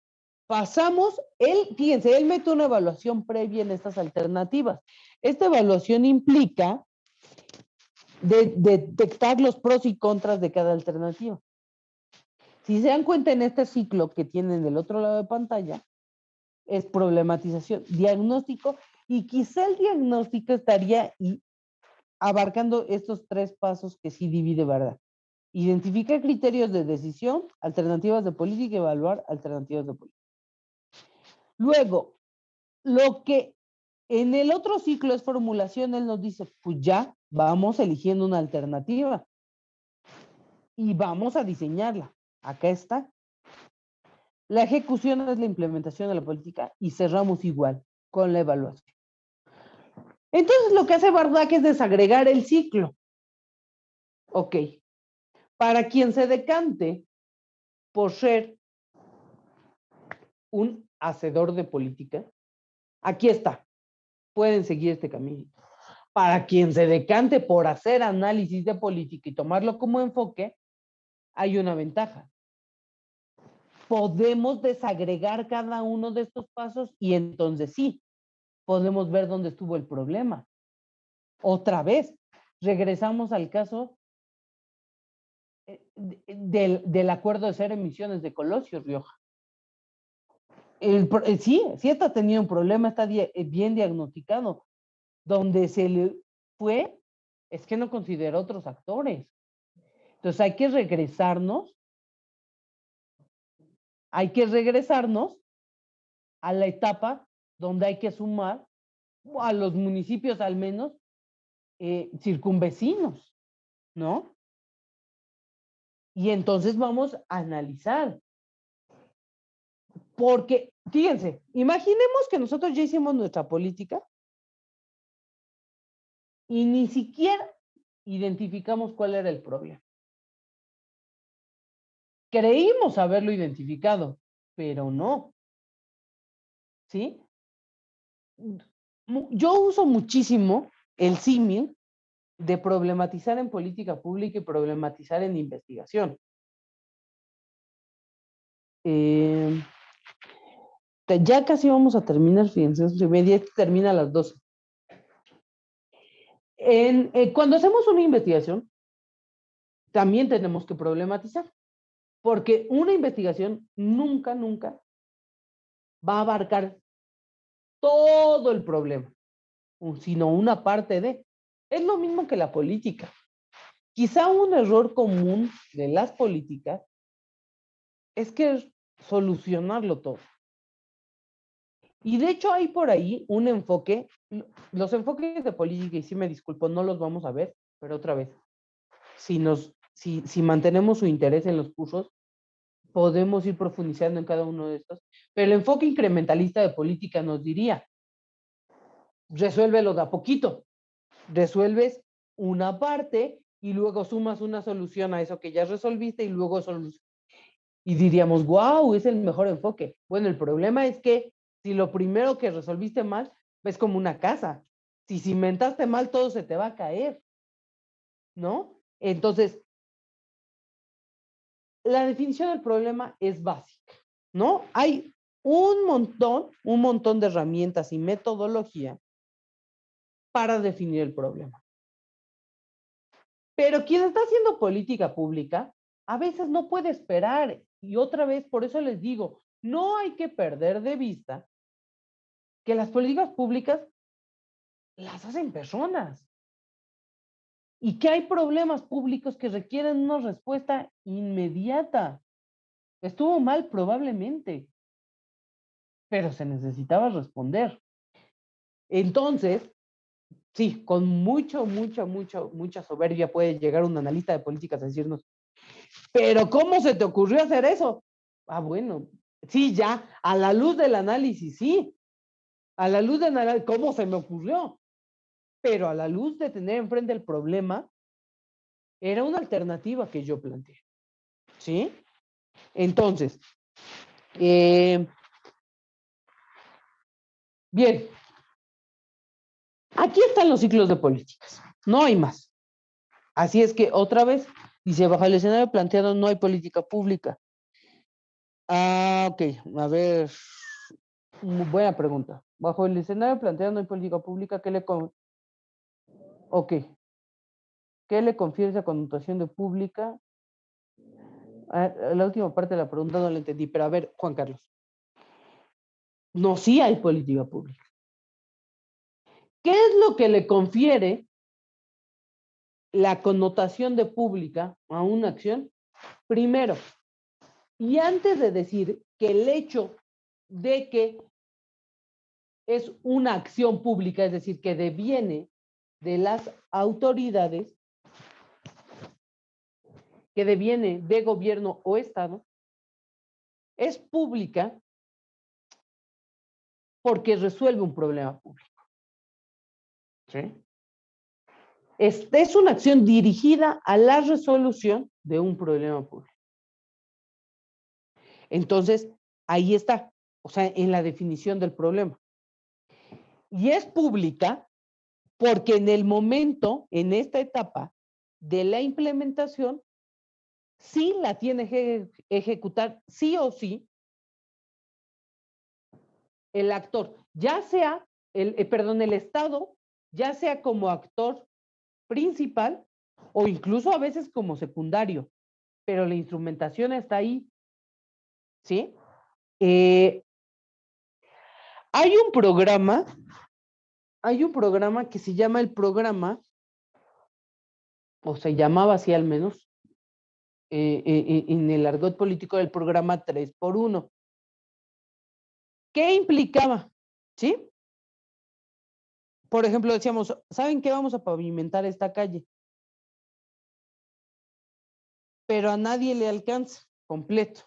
pasamos, fíjense, él mete una evaluación previa en estas alternativas. Esta evaluación implica detectar los pros y contras de cada alternativa. Si se dan cuenta en este ciclo que tienen del otro lado de pantalla, es problematización, diagnóstico, y quizá el diagnóstico estaría abarcando estos 3 pasos que sí divide, ¿verdad? Identificar criterios de decisión, alternativas de política y evaluar alternativas de política. Luego, lo que en el otro ciclo es formulación, él nos dice, pues ya vamos eligiendo una alternativa y vamos a diseñarla. Acá está. La ejecución es la implementación de la política y cerramos igual con la evaluación. Entonces, lo que hace Bardack es desagregar el ciclo. Ok. Para quien se decante por ser un hacedor de política, aquí está. Pueden seguir este camino. Para quien se decante por hacer análisis de política y tomarlo como enfoque, hay una ventaja. Podemos desagregar cada uno de estos pasos y entonces sí, podemos ver dónde estuvo el problema. Otra vez, regresamos al caso del acuerdo de cero emisiones de Colosio, Rioja. Sí está teniendo un problema, está bien diagnosticado. Donde se le fue, es que no consideró otros actores. Entonces hay que regresarnos a la etapa donde hay que sumar a los municipios al menos circunvecinos, ¿no? Y entonces vamos a analizar. Porque, fíjense, imaginemos que nosotros ya hicimos nuestra política y ni siquiera identificamos cuál era el problema. Creímos haberlo identificado, pero no. ¿Sí? Yo uso muchísimo el símil de problematizar en política pública y problematizar en investigación. Ya casi vamos a terminar, fíjense, media termina a las 12. Cuando hacemos una investigación, también tenemos que problematizar, porque una investigación nunca va a abarcar todo el problema, sino una parte de. Es lo mismo que la política. Quizá un error común de las políticas es que solucionarlo todo. Y de hecho hay por ahí un enfoque, los enfoques de política, y sí me disculpo, no los vamos a ver, pero otra vez, si mantenemos su interés en los cursos, podemos ir profundizando en cada uno de estos, pero el enfoque incrementalista de política nos diría, resuélvelo de a poquito, resuelves una parte y luego sumas una solución a eso que ya resolviste y luego y diríamos, wow, es el mejor enfoque. Bueno, el problema es que si lo primero que resolviste mal, es como una casa. Si cimentaste mal, todo se te va a caer, ¿no? Entonces, la definición del problema es básica, ¿no? Hay un montón de herramientas y metodología para definir el problema. Pero quien está haciendo política pública, a veces no puede esperar. Y otra vez, por eso les digo, no hay que perder de vista que las políticas públicas las hacen personas y que hay problemas públicos que requieren una respuesta inmediata. Estuvo mal probablemente, pero se necesitaba responder. Entonces, sí, con mucha soberbia puede llegar un analista de políticas a decirnos, pero ¿cómo se te ocurrió hacer eso? Ah, bueno, sí, ya, a la luz del análisis, sí, A la luz de analizar cómo se me ocurrió, pero a la luz de tener enfrente el problema, era una alternativa que yo planteé. ¿Sí? Entonces, bien, aquí están los ciclos de políticas, no hay más. Así es que otra vez, dice, bajo el escenario planteado no hay política pública. Ah, ok, a ver, buena pregunta. Bajo el escenario planteado no hay política pública, ok, ¿qué le confiere esa connotación de pública? Ah, la última parte de la pregunta no la entendí, pero a ver, Juan Carlos. No, sí hay política pública. ¿Qué es lo que le confiere la connotación de pública a una acción? Primero, y antes de decir que el hecho de que es una acción pública, es decir, que deviene de las autoridades, que deviene de gobierno o Estado, es pública porque resuelve un problema público. ¿Sí? Es una acción dirigida a la resolución de un problema público. Entonces, ahí está, o sea, en la definición del problema. Y es pública porque en el momento, en esta etapa de la implementación, sí la tiene que ejecutar sí o sí el actor, ya sea, el Estado, ya sea como actor principal o incluso a veces como secundario, pero la instrumentación está ahí, ¿sí? Hay un programa que se llama el programa, o se llamaba así al menos, en el argot político del programa 3x1. ¿Qué implicaba? ¿Sí? Por ejemplo, decíamos, ¿saben qué? Vamos a pavimentar esta calle. Pero a nadie le alcanza completo.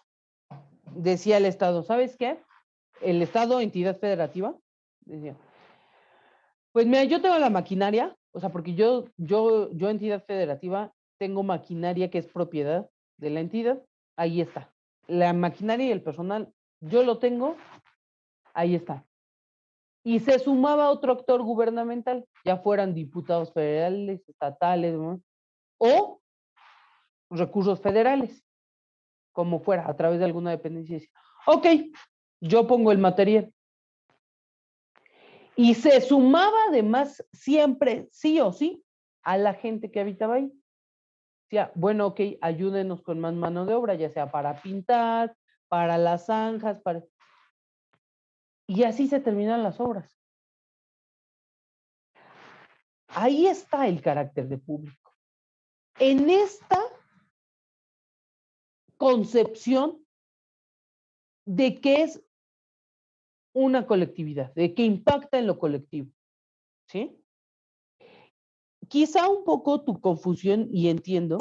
Decía el Estado, ¿sabes qué? El Estado, entidad federativa, decía, pues mira, yo tengo la maquinaria, o sea, porque yo entidad federativa, tengo maquinaria que es propiedad de la entidad, ahí está. La maquinaria y el personal, yo lo tengo, ahí está. Y se sumaba otro actor gubernamental, ya fueran diputados federales, estatales, ¿no? O recursos federales, como fuera, a través de alguna dependencia. Ok, yo pongo el material. Y se sumaba además siempre, sí o sí, a la gente que habitaba ahí. O sea, bueno, ok, ayúdenos con más mano de obra, ya sea para pintar, para las zanjas, para... Y así se terminan las obras. Ahí está el carácter de público. En esta concepción de que es una colectividad, de que impacta en lo colectivo, ¿sí? Quizá un poco tu confusión, y entiendo,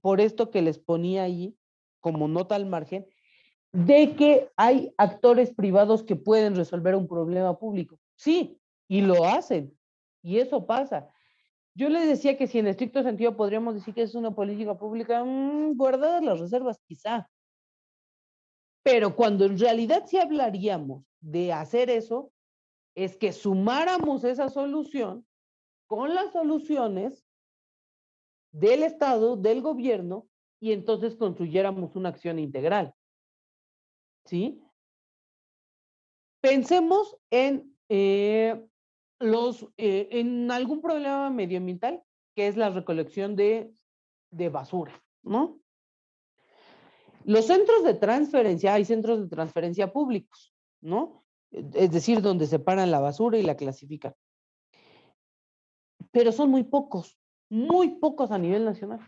por esto que les ponía ahí como nota al margen, de que hay actores privados que pueden resolver un problema público. Sí, y lo hacen, y eso pasa. Yo les decía que si en estricto sentido podríamos decir que es una política pública, guardadas las reservas quizá, pero cuando en realidad sí hablaríamos de hacer eso, es que sumáramos esa solución con las soluciones del Estado, del gobierno, y entonces construyéramos una acción integral. ¿Sí? Pensemos en algún problema medioambiental, que es la recolección de basura, ¿no? Los centros de transferencia, hay centros de transferencia públicos, ¿no? Es decir, donde separan la basura y la clasifican. Pero son muy pocos a nivel nacional.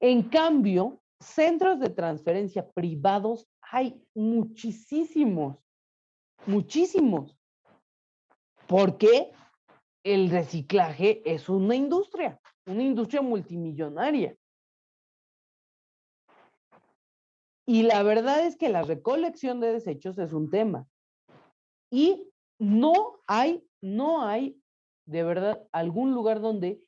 En cambio, centros de transferencia privados hay muchísimos, porque el reciclaje es una industria multimillonaria. Y la verdad es que la recolección de desechos es un tema. Y no hay de verdad algún lugar donde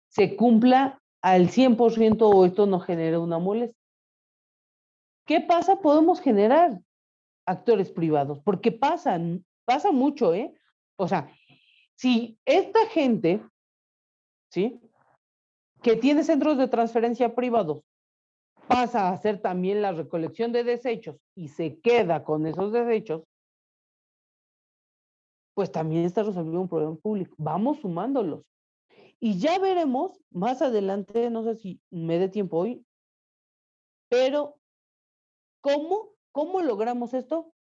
se cumpla al 100% o esto no genera una molestia. ¿Qué pasa? Podemos generar actores privados, porque pasa mucho, ¿eh? O sea, si esta gente, ¿sí? Que tiene centros de transferencia privados, pasa a hacer también la recolección de desechos y se queda con esos desechos, pues también está resolviendo un problema público. Vamos sumándolos. Y ya veremos más adelante, no sé si me dé tiempo hoy, pero ¿cómo logramos esto?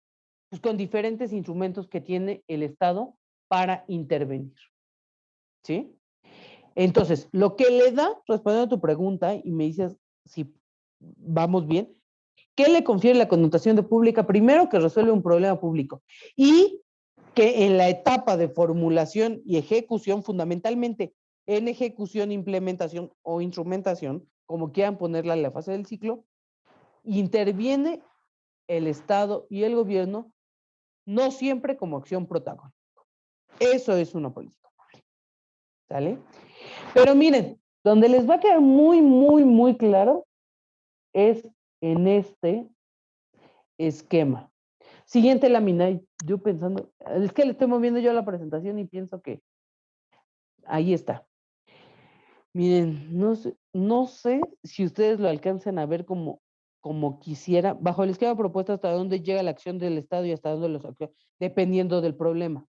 Pues con diferentes instrumentos que tiene el Estado para intervenir. ¿Sí? Entonces, lo que le da, respondiendo a tu pregunta, y me dices si vamos bien, ¿qué le confiere la connotación de pública? Primero, que resuelve un problema público y que en la etapa de formulación y ejecución, fundamentalmente en ejecución, implementación o instrumentación, como quieran ponerla en la fase del ciclo, interviene el Estado y el gobierno, no siempre como acción protagónica. Eso es una política pública. ¿Sale? Pero miren, donde les va a quedar muy claro es en este esquema. Siguiente lámina, yo pensando, es que le estoy moviendo yo la presentación y pienso que ahí está. Miren, no sé si ustedes lo alcancen a ver como quisiera, bajo el esquema propuesto hasta dónde llega la acción del Estado y hasta dónde los actúa, dependiendo del problema,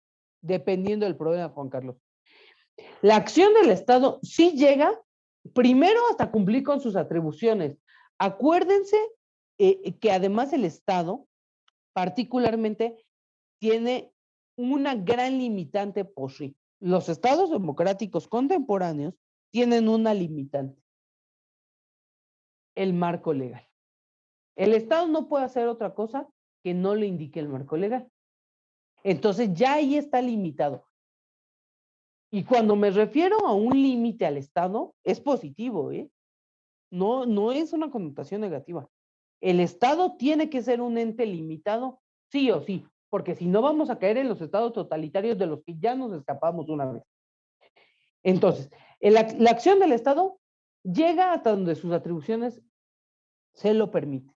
Juan Carlos. La acción del Estado sí llega primero hasta cumplir con sus atribuciones. Acuérdense que además el Estado particularmente tiene una gran limitante por sí. Los estados democráticos contemporáneos tienen una limitante, el marco legal. El Estado no puede hacer otra cosa que no le indique el marco legal. Entonces ya ahí está limitado. Y cuando me refiero a un límite al Estado, es positivo, ¿eh? No es una connotación negativa. El Estado tiene que ser un ente limitado, sí o sí, porque si no vamos a caer en los estados totalitarios de los que ya nos escapamos una vez. Entonces, la acción del Estado llega hasta donde sus atribuciones se lo permiten.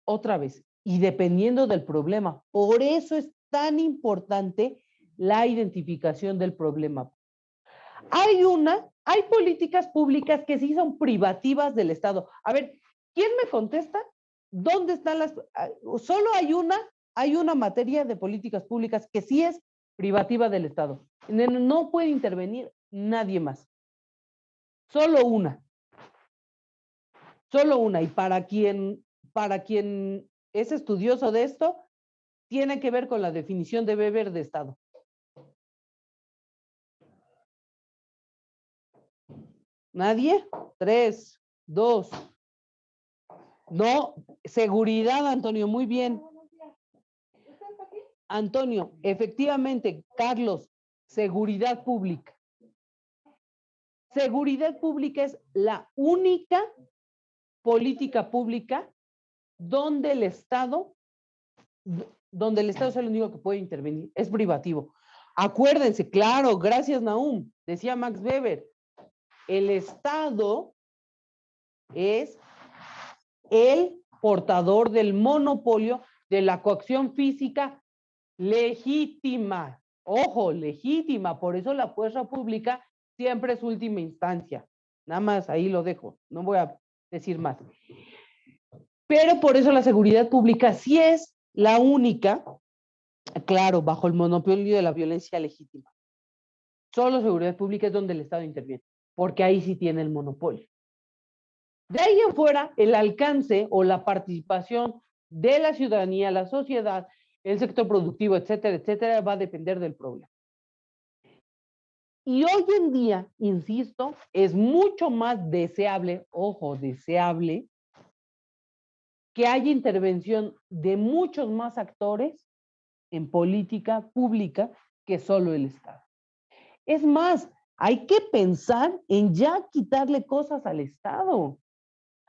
Otra vez, y dependiendo del problema. Por eso es tan importante la identificación del problema. Hay políticas públicas que sí son privativas del Estado. A ver, ¿quién me contesta? ¿Dónde están las? Solo hay una materia de políticas públicas que sí es privativa del Estado. No puede intervenir nadie más. Solo una. Y para quien es estudioso de esto, tiene que ver con la definición de Weber de Estado. ¿Nadie? 3, 2. No, seguridad, Antonio, muy bien. Antonio, efectivamente, Carlos, seguridad pública. Seguridad pública es la única política pública donde el Estado es el único que puede intervenir, es privativo. Acuérdense, claro, gracias Nahum, decía Max Weber, el Estado es el portador del monopolio de la coacción física legítima. Ojo, legítima, por eso la fuerza pública siempre es última instancia. Nada más, ahí lo dejo, no voy a decir más. Pero por eso la seguridad pública sí es la única, claro, bajo el monopolio de la violencia legítima. Solo seguridad pública es donde el Estado interviene, porque ahí sí tiene el monopolio. De ahí en fuera, el alcance o la participación de la ciudadanía, la sociedad, el sector productivo, etcétera, va a depender del problema. Y hoy en día, insisto, es mucho más deseable, ojo, deseable, que haya intervención de muchos más actores en política pública que solo el Estado. Es más, hay que pensar en ya quitarle cosas al Estado.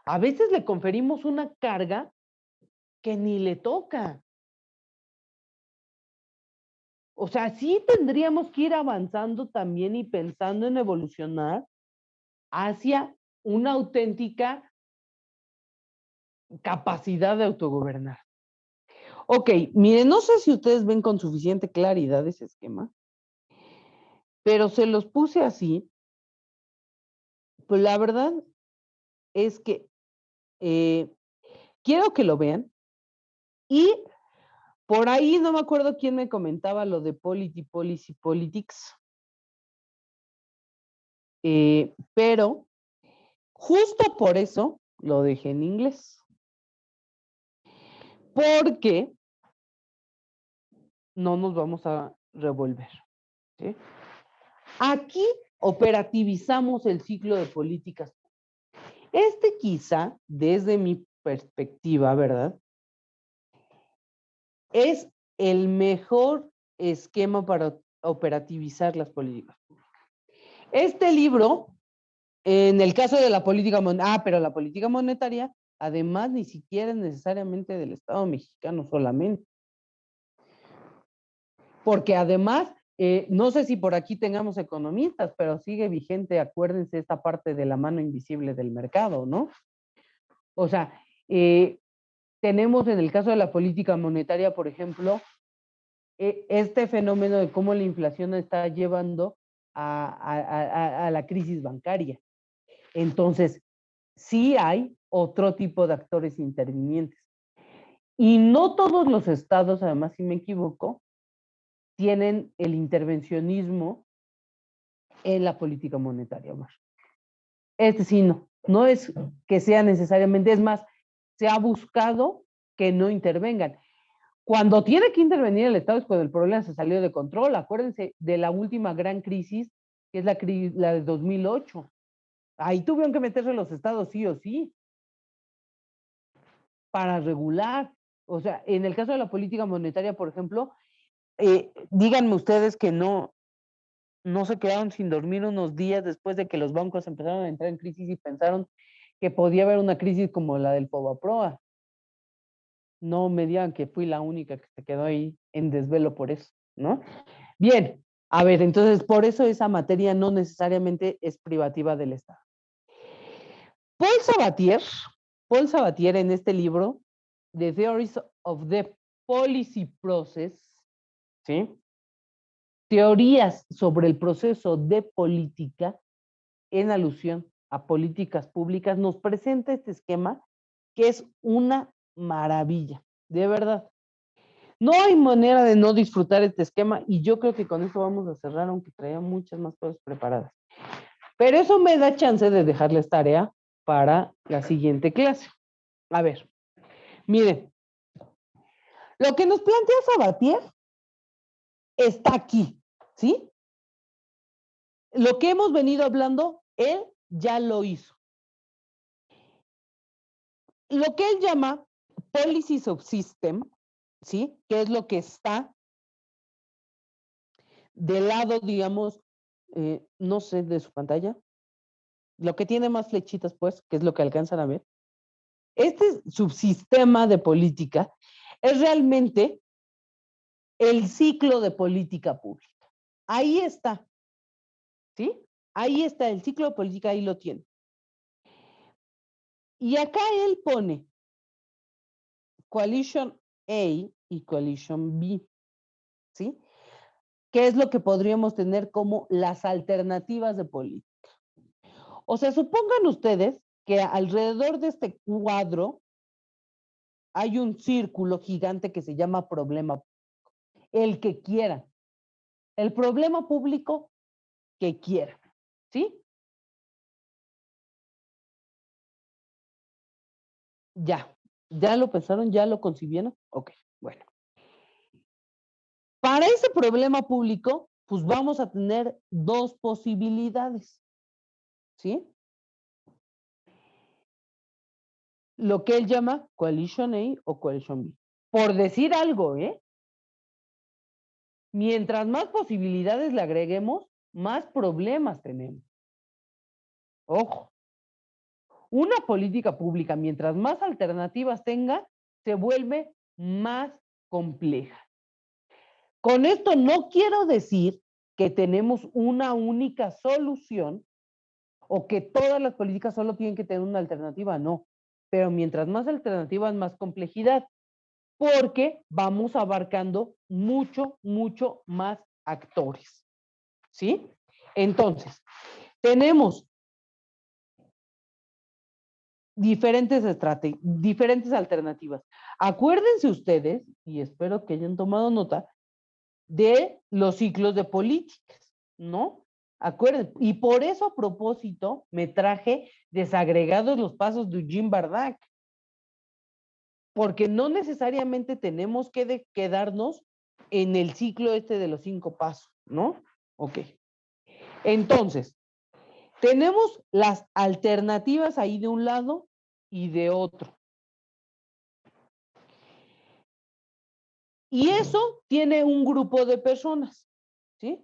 A veces le conferimos una carga que ni le toca. O sea, sí tendríamos que ir avanzando también y pensando en evolucionar hacia una auténtica capacidad de autogobernar. Ok, miren, no sé si ustedes ven con suficiente claridad ese esquema, pero se los puse así, pues la verdad es que quiero que lo vean y por ahí no me acuerdo quién me comentaba lo de politics, pero justo por eso lo dejé en inglés, porque no nos vamos a revolver. ¿Sí? Aquí operativizamos el ciclo de políticas. Este quizá, desde mi perspectiva, ¿verdad? Es el mejor esquema para operativizar las políticas. Este libro, en el caso de la política monetaria, pero la política monetaria, además, ni siquiera es necesariamente del Estado mexicano solamente. Porque además, no sé si por aquí tengamos economistas, pero sigue vigente, acuérdense, esta parte de la mano invisible del mercado, ¿no? O sea, tenemos en el caso de la política monetaria, por ejemplo, este fenómeno de cómo la inflación está llevando a la crisis bancaria. Entonces, sí hay otro tipo de actores intervinientes. Y no todos los estados, además, si me equivoco, tienen el intervencionismo en la política monetaria, Omar. Este sí, no es que sea necesariamente, es más, se ha buscado que no intervengan. Cuando tiene que intervenir el Estado es cuando el problema se salió de control. Acuérdense de la última gran crisis, que es la de 2008. Ahí tuvieron que meterse los estados sí o sí para regular. O sea, en el caso de la política monetaria, por ejemplo, díganme ustedes que no se quedaron sin dormir unos días después de que los bancos empezaron a entrar en crisis y pensaron que podía haber una crisis como la del Fobaproa. No me digan que fui la única que se quedó ahí en desvelo por eso, ¿no? Bien, a ver, entonces por eso esa materia no necesariamente es privativa del Estado. Paul Sabatier en este libro, The Theories of the Policy Process, ¿sí? Teorías sobre el proceso de política en alusión a políticas públicas, nos presenta este esquema que es una maravilla, de verdad. No hay manera de no disfrutar este esquema y yo creo que con eso vamos a cerrar, aunque traía muchas más cosas preparadas. Pero eso me da chance de dejarles tarea para la siguiente clase. A ver, miren, lo que nos plantea Sabatier está aquí, ¿sí? Lo que hemos venido hablando, él ya lo hizo. Lo que él llama Policy Subsystem, ¿sí? Que es lo que está del lado, digamos, no sé, de su pantalla. Lo que tiene más flechitas, pues, que es lo que alcanzan a ver. Este subsistema de política es realmente el ciclo de política pública. Ahí está, ¿sí? Ahí está el ciclo de política, ahí lo tiene. Y acá él pone Coalition A y Coalition B, ¿sí? ¿Qué es lo que podríamos tener como las alternativas de política? O sea, supongan ustedes que alrededor de este cuadro hay un círculo gigante que se llama problema, el que quiera, el problema público que quiera, ¿sí? Ya lo pensaron, ya lo concibieron, ok, bueno. Para ese problema público, pues vamos a tener dos posibilidades, ¿sí? Lo que él llama Coalition A o Coalition B. Por decir algo, mientras más posibilidades le agreguemos, más problemas tenemos. Ojo, una política pública, mientras más alternativas tenga, se vuelve más compleja. Con esto no quiero decir que tenemos una única solución o que todas las políticas solo tienen que tener una alternativa, no. Pero mientras más alternativas, más complejidad, porque vamos abarcando mucho más actores, ¿sí? Entonces, tenemos diferentes alternativas. Acuérdense ustedes, y espero que hayan tomado nota, de los ciclos de políticas, ¿no? Acuérdense, y por eso a propósito me traje desagregados los pasos de Eugene Bardac, porque no necesariamente tenemos que quedarnos en el ciclo este de los 5 pasos, ¿no? Ok. Entonces, tenemos las alternativas ahí de un lado y de otro. Y eso tiene un grupo de personas, ¿sí?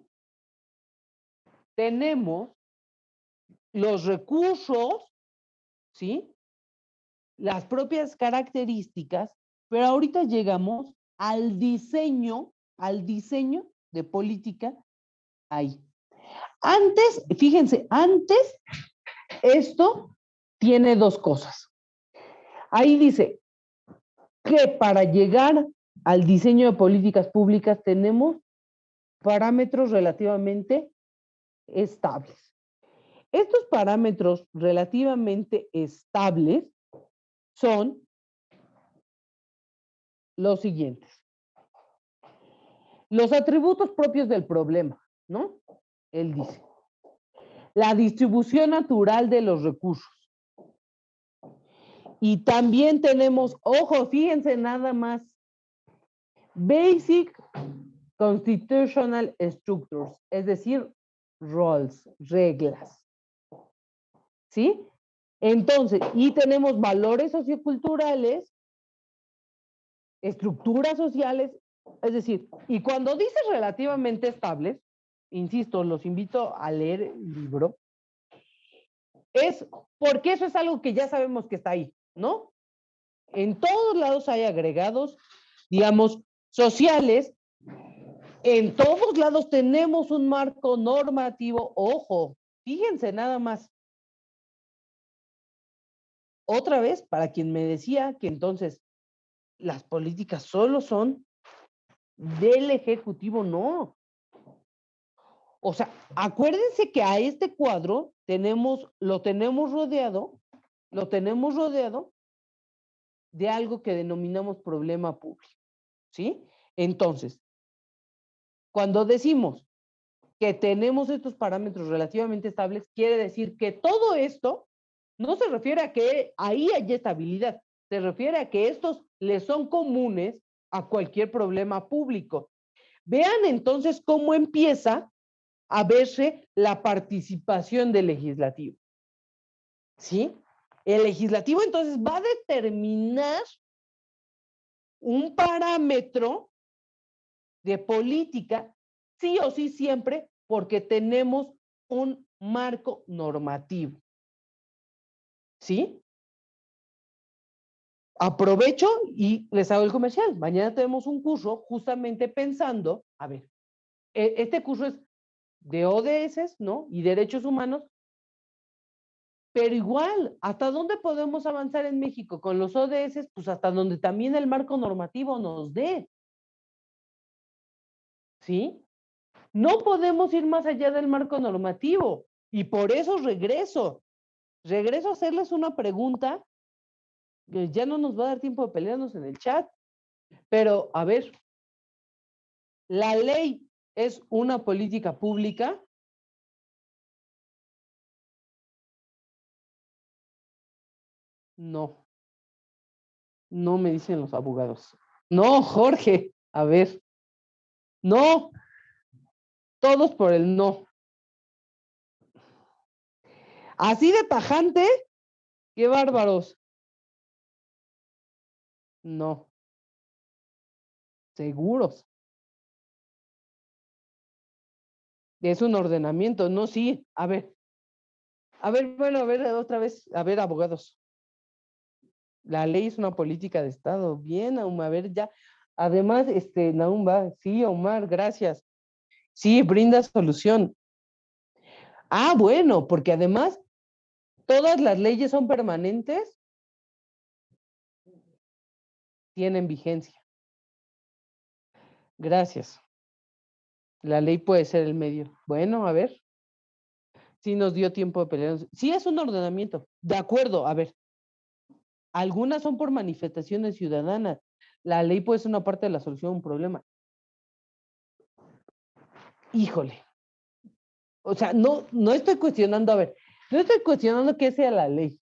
Tenemos los recursos, ¿sí? Las propias características, pero ahorita llegamos al diseño de política ahí. Antes, fíjense, antes esto tiene dos cosas. Ahí dice que para llegar al diseño de políticas públicas tenemos parámetros relativamente estables. Estos parámetros relativamente estables son los siguientes. Los atributos propios del problema, ¿no? Él dice. La distribución natural de los recursos. Y también tenemos, ojo, fíjense nada más, Basic Constitutional Structures, es decir, roles, reglas. ¿Sí? Entonces, y tenemos valores socioculturales, estructuras sociales, es decir, y cuando dices relativamente estables, insisto, los invito a leer el libro, es porque eso es algo que ya sabemos que está ahí, ¿no? En todos lados hay agregados, digamos, sociales. En todos lados tenemos un marco normativo. Ojo, fíjense nada más. Otra vez, para quien me decía que entonces las políticas solo son del Ejecutivo, no. O sea, acuérdense que a este cuadro lo tenemos rodeado de algo que denominamos problema público, ¿sí? Entonces, cuando decimos que tenemos estos parámetros relativamente estables, quiere decir que todo esto no se refiere a que ahí haya estabilidad, se refiere a que estos les son comunes a cualquier problema público. Vean entonces cómo empieza a verse la participación del legislativo, ¿sí? El legislativo entonces va a determinar un parámetro de política, sí o sí siempre, porque tenemos un marco normativo. ¿Sí? Aprovecho y les hago el comercial. Mañana tenemos un curso justamente pensando, a ver, este curso es de ODS, ¿no? Y derechos humanos, pero igual, ¿hasta dónde podemos avanzar en México con los ODS? Pues hasta donde también el marco normativo nos dé. ¿Sí? No podemos ir más allá del marco normativo y por eso regreso a hacerles una pregunta que ya no nos va a dar tiempo de pelearnos en el chat, pero a ver, ¿la ley es una política pública? No, no me dicen los abogados. No, Jorge, a ver, no, todos por el no. Así de tajante, qué bárbaros. No, seguros. Es un ordenamiento, no, sí. Bueno, a ver, otra vez, a ver, abogados. La ley es una política de Estado. Bien, a ver, ya. Además, Nahum va, sí, Omar, gracias. Sí, brinda solución. Ah, bueno, porque además todas las leyes son permanentes, tienen vigencia. Gracias. La ley puede ser el medio. Bueno, a ver. Sí nos dio tiempo de pelear. Sí es un ordenamiento. De acuerdo, a ver. Algunas son por manifestaciones ciudadanas. La ley puede ser una parte de la solución a un problema. Híjole. O sea, no estoy cuestionando, a ver, no estoy cuestionando que sea la ley.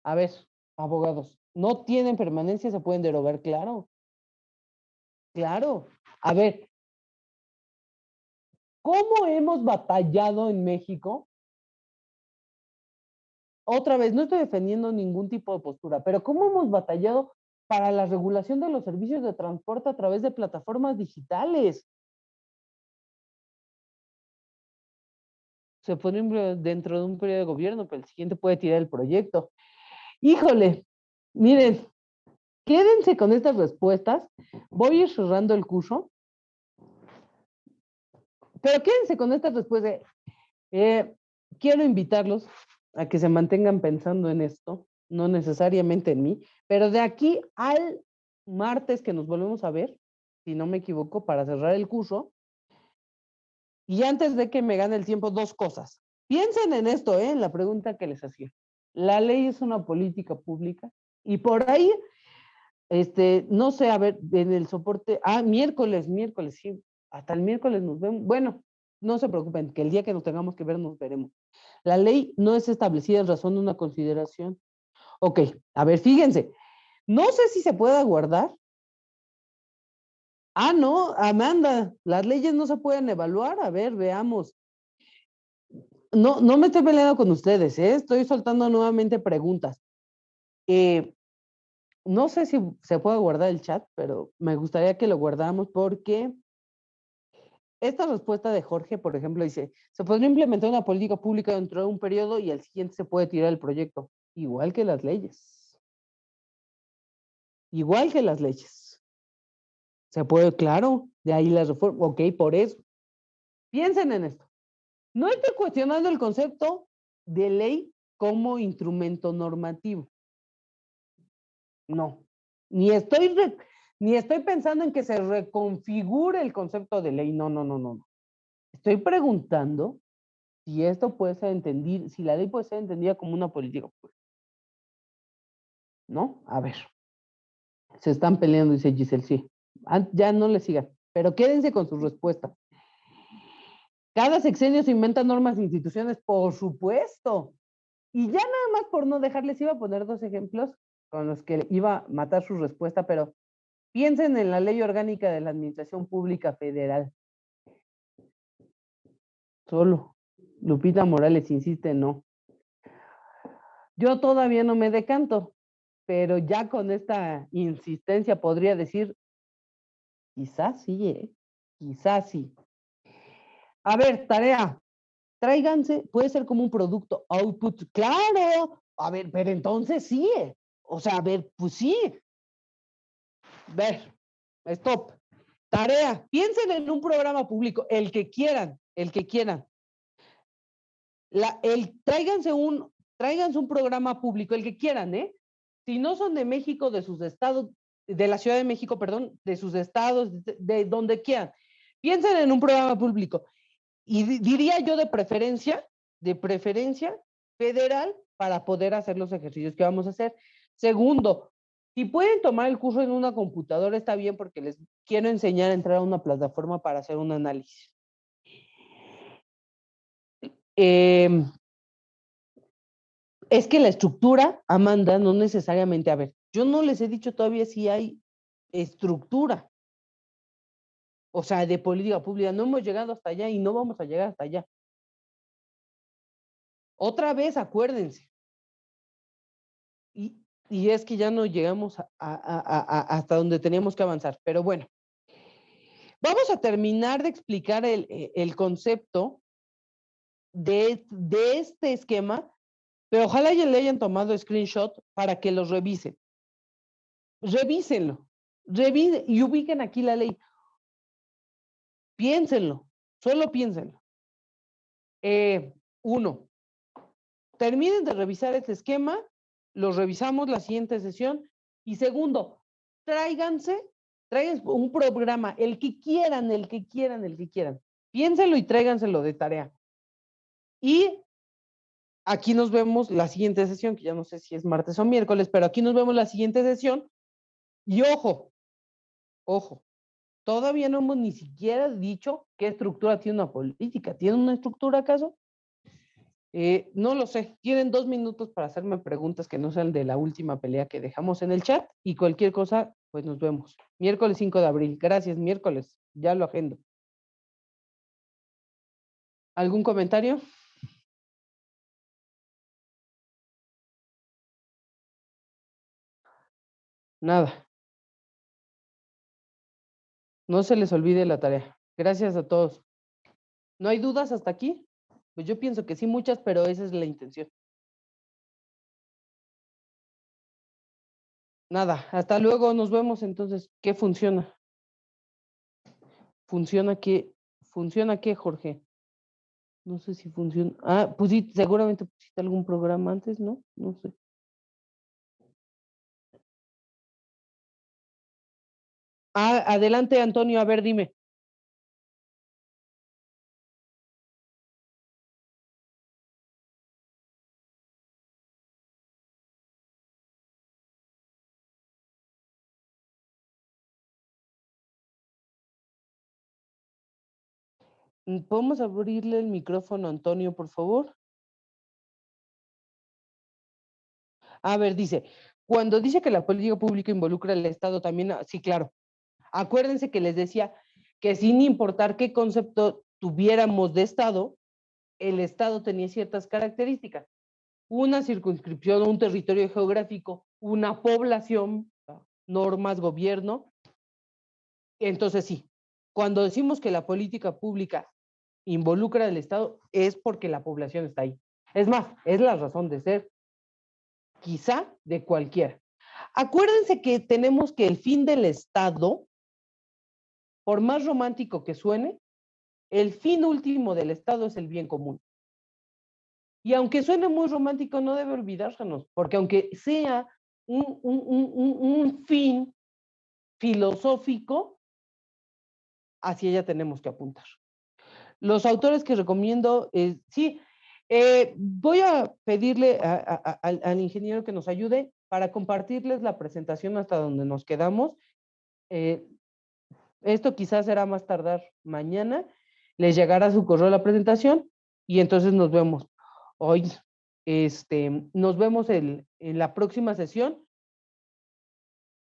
A ver, abogados, no tienen permanencia, se pueden derogar, claro. Claro. A ver, ¿cómo hemos batallado en México? Otra vez, no estoy defendiendo ningún tipo de postura, pero ¿cómo hemos batallado para la regulación de los servicios de transporte a través de plataformas digitales? Se pone dentro de un periodo de gobierno, pero el siguiente puede tirar el proyecto. Híjole, miren, quédense con estas respuestas. Voy a ir cerrando el curso, pero quédense con estas respuestas. Quiero invitarlos a que se mantengan pensando en esto, no necesariamente en mí, pero de aquí al martes que nos volvemos a ver, si no me equivoco, para cerrar el curso, y antes de que me gane el tiempo, dos cosas. Piensen en esto, en la pregunta que les hacía. La ley es una política pública y por ahí, no sé, a ver, en el soporte, miércoles, sí, hasta el miércoles nos vemos. Bueno, no se preocupen, que el día que nos tengamos que ver nos veremos. La ley no es establecida en razón de una consideración. Ok, a ver, fíjense, no sé si se pueda guardar. No, Amanda, las leyes no se pueden evaluar. A ver, veamos. No me estoy peleando con ustedes, ¿eh? Estoy soltando nuevamente preguntas. No sé si se puede guardar el chat, pero me gustaría que lo guardáramos porque esta respuesta de Jorge, por ejemplo, dice, se podría implementar una política pública dentro de un periodo y al siguiente se puede tirar el proyecto, igual que las leyes. Igual que las leyes. Se puede, claro, de ahí las reformas. Ok, por eso. Piensen en esto. No estoy cuestionando el concepto de ley como instrumento normativo. No. Ni estoy, ni estoy pensando en que se reconfigure el concepto de ley. No. Estoy preguntando si esto puede ser entendido, si la ley puede ser entendida como una política pública. ¿No? A ver. Se están peleando, dice Giselle, sí. Ya no le sigan, pero quédense con sus respuestas. Cada sexenio se inventa normas e instituciones, por supuesto. Y ya nada más por no dejarles, iba a poner dos ejemplos con los que iba a matar su respuesta, pero piensen en la Ley Orgánica de la Administración Pública Federal. Solo. Lupita Morales insiste, no. Yo todavía no me decanto, pero ya con esta insistencia podría decir, quizás sí, quizás sí. A ver, tarea. Tráiganse, puede ser como un producto output, claro. A ver, pero entonces sí. O sea, a ver, pues sí. Ver, stop. Tarea, piensen en un programa público, el que quieran, el que quieran. Tráiganse un programa público, el que quieran, ¿eh? Si no son de México, de sus estados, de la Ciudad de México, perdón, de sus estados, de donde quieran. Piensen en un programa público. Y diría yo de preferencia federal para poder hacer los ejercicios que vamos a hacer. Segundo, si pueden tomar el curso en una computadora, está bien porque les quiero enseñar a entrar a una plataforma para hacer un análisis. Es que la estructura, Amanda, no necesariamente, a ver, yo no les he dicho todavía si hay estructura, o sea, de política pública, no hemos llegado hasta allá y no vamos a llegar hasta allá. Otra vez, acuérdense, y es que ya no llegamos hasta donde teníamos que avanzar, pero bueno, vamos a terminar de explicar el concepto de este esquema, pero ojalá ya le hayan tomado screenshot para que los revisen. Revísenlo. Revisen y ubiquen aquí la ley. Piénsenlo, solo piénsenlo. Uno, terminen de revisar este esquema, lo revisamos la siguiente sesión. Y segundo, tráiganse un programa, el que quieran. Piénsenlo y tráiganselo de tarea. Y aquí nos vemos la siguiente sesión, que ya no sé si es martes o miércoles, pero aquí nos vemos la siguiente sesión. Y ojo, todavía no hemos ni siquiera dicho qué estructura tiene una política. ¿Tiene una estructura acaso? No lo sé. Tienen 2 minutos para hacerme preguntas que no sean de la última pelea que dejamos en el chat y cualquier cosa, pues nos vemos. Miércoles 5 de abril. Gracias, miércoles. Ya lo agendo. ¿Algún comentario? Nada. No se les olvide la tarea. Gracias a todos. ¿No hay dudas hasta aquí? Pues yo pienso que sí, muchas, pero esa es la intención. Nada, hasta luego, nos vemos entonces. ¿Qué funciona? ¿Funciona qué? ¿Funciona qué, Jorge? No sé si funciona. Ah, pues sí, seguramente pusiste algún programa antes, ¿no? No sé. Ah, adelante, Antonio, a ver, dime. ¿Podemos abrirle el micrófono a Antonio, por favor? A ver, dice, cuando dice que la política pública involucra al Estado también, sí, claro. Acuérdense que les decía que sin importar qué concepto tuviéramos de Estado, el Estado tenía ciertas características. Una circunscripción, un territorio geográfico, una población, normas, gobierno. Entonces sí, cuando decimos que la política pública involucra al Estado es porque la población está ahí. Es más, es la razón de ser, quizá de cualquiera. Acuérdense que tenemos que el fin del Estado, por más romántico que suene, el fin último del Estado es el bien común. Y aunque suene muy romántico, no debe olvidársenos, porque aunque sea un fin filosófico, hacia ella tenemos que apuntar. Los autores que recomiendo, sí, voy a pedirle al ingeniero que nos ayude para compartirles la presentación hasta donde nos quedamos. Esto quizás será más tardar mañana, les llegará a su correo la presentación y entonces nos vemos. Hoy, nos vemos en la próxima sesión.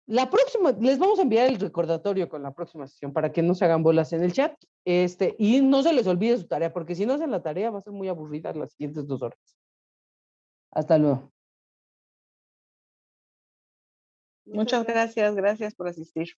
La próxima, les vamos a enviar el recordatorio con la próxima sesión para que no se hagan bolas en el chat. Y no se les olvide su tarea, porque si no hacen la tarea va a ser muy aburrida las siguientes 2 horas. Hasta luego. Muchas gracias por asistir.